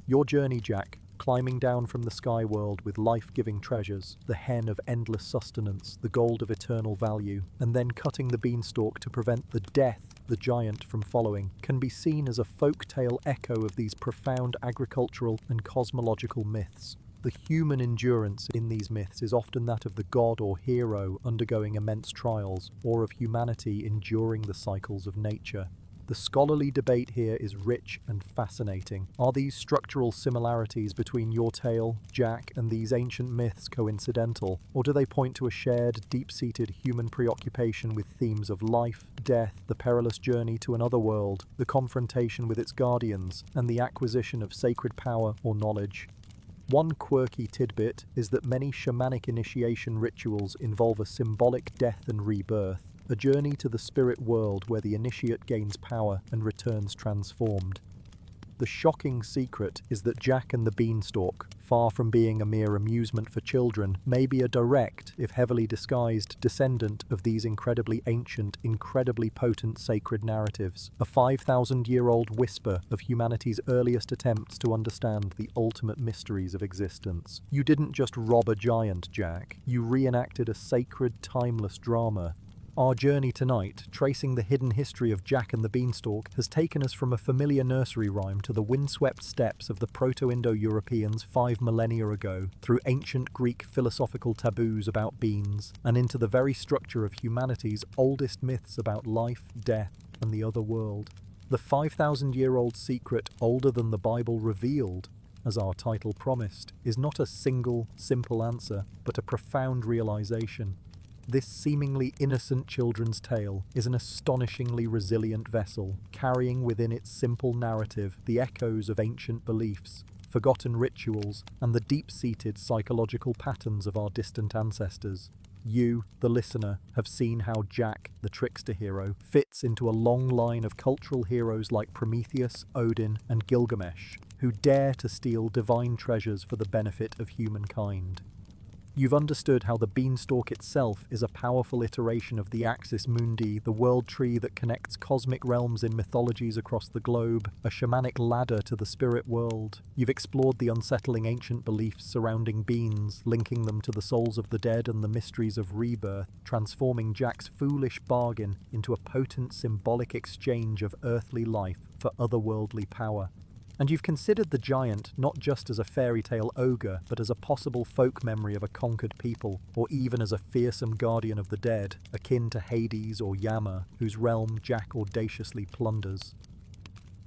Your journey, Jack, climbing down from the sky world with life-giving treasures, the hen of endless sustenance, the gold of eternal value, and then cutting the beanstalk to prevent the death the giant from following, can be seen as a folk-tale echo of these profound agricultural and cosmological myths. The human endurance in these myths is often that of the god or hero undergoing immense trials, or of humanity enduring the cycles of nature. The scholarly debate here is rich and fascinating. Are these structural similarities between your tale, Jack, and these ancient myths coincidental, or do they point to a shared, deep-seated human preoccupation with themes of life, death, the perilous journey to another world, the confrontation with its guardians, and the acquisition of sacred power or knowledge? One quirky tidbit is that many shamanic initiation rituals involve a symbolic death and rebirth, a journey to the spirit world where the initiate gains power and returns transformed. The shocking secret is that Jack and the Beanstalk, far from being a mere amusement for children, may be a direct, if heavily disguised, descendant of these incredibly ancient, incredibly potent sacred narratives, a 5,000-year-old whisper of humanity's earliest attempts to understand the ultimate mysteries of existence. You didn't just rob a giant, Jack. You reenacted a sacred, timeless drama. Our journey tonight, tracing the hidden history of Jack and the Beanstalk, has taken us from a familiar nursery rhyme to the windswept steppes of the Proto-Indo-Europeans 5 millennia ago, through ancient Greek philosophical taboos about beans, and into the very structure of humanity's oldest myths about life, death, and the other world. The 5,000-year-old secret, older than the Bible revealed, as our title promised, is not a single, simple answer, but a profound realization. This seemingly innocent children's tale is an astonishingly resilient vessel, carrying within its simple narrative the echoes of ancient beliefs, forgotten rituals, and the deep-seated psychological patterns of our distant ancestors. You, the listener, have seen how Jack, the trickster hero, fits into a long line of cultural heroes like Prometheus, Odin, and Gilgamesh, who dare to steal divine treasures for the benefit of humankind. You've understood how the beanstalk itself is a powerful iteration of the Axis Mundi, the world tree that connects cosmic realms in mythologies across the globe, a shamanic ladder to the spirit world. You've explored the unsettling ancient beliefs surrounding beans, linking them to the souls of the dead and the mysteries of rebirth, transforming Jack's foolish bargain into a potent symbolic exchange of earthly life for otherworldly power. And you've considered the giant not just as a fairy tale ogre, but as a possible folk memory of a conquered people, or even as a fearsome guardian of the dead, akin to Hades or Yama, whose realm Jack audaciously plunders.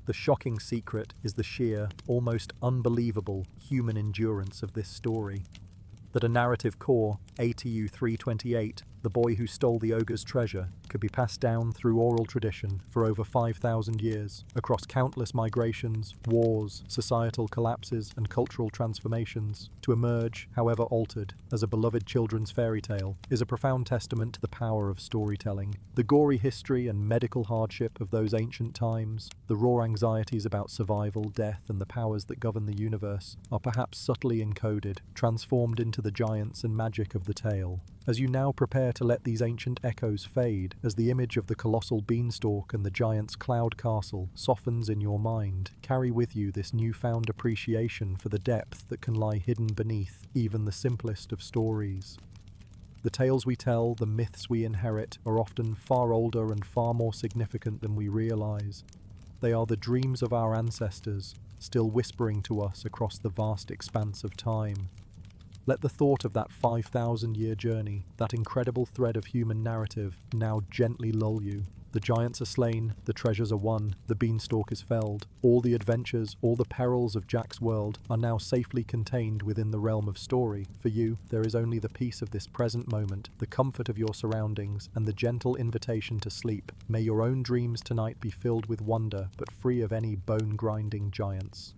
The shocking secret is the sheer, almost unbelievable, human endurance of this story. That a narrative core, ATU 328, the boy who stole the ogre's treasure, could be passed down through oral tradition for over 5,000 years, across countless migrations, wars, societal collapses, and cultural transformations, to emerge, however altered, as a beloved children's fairy tale, is a profound testament to the power of storytelling. The gory history and medical hardship of those ancient times, the raw anxieties about survival, death, and the powers that govern the universe, are perhaps subtly encoded, transformed into the giants and magic of the tale. As you now prepare to let these ancient echoes fade, as the image of the colossal beanstalk and the giant's cloud castle softens in your mind, carry with you this newfound appreciation for the depth that can lie hidden beneath even the simplest of stories. The tales we tell, the myths we inherit, are often far older and far more significant than we realize. They are the dreams of our ancestors, still whispering to us across the vast expanse of time. Let the thought of that 5,000-year journey, that incredible thread of human narrative, now gently lull you. The giants are slain, the treasures are won, the beanstalk is felled. All the adventures, all the perils of Jack's world are now safely contained within the realm of story. For you, there is only the peace of this present moment, the comfort of your surroundings, and the gentle invitation to sleep. May your own dreams tonight be filled with wonder, but free of any bone-grinding giants.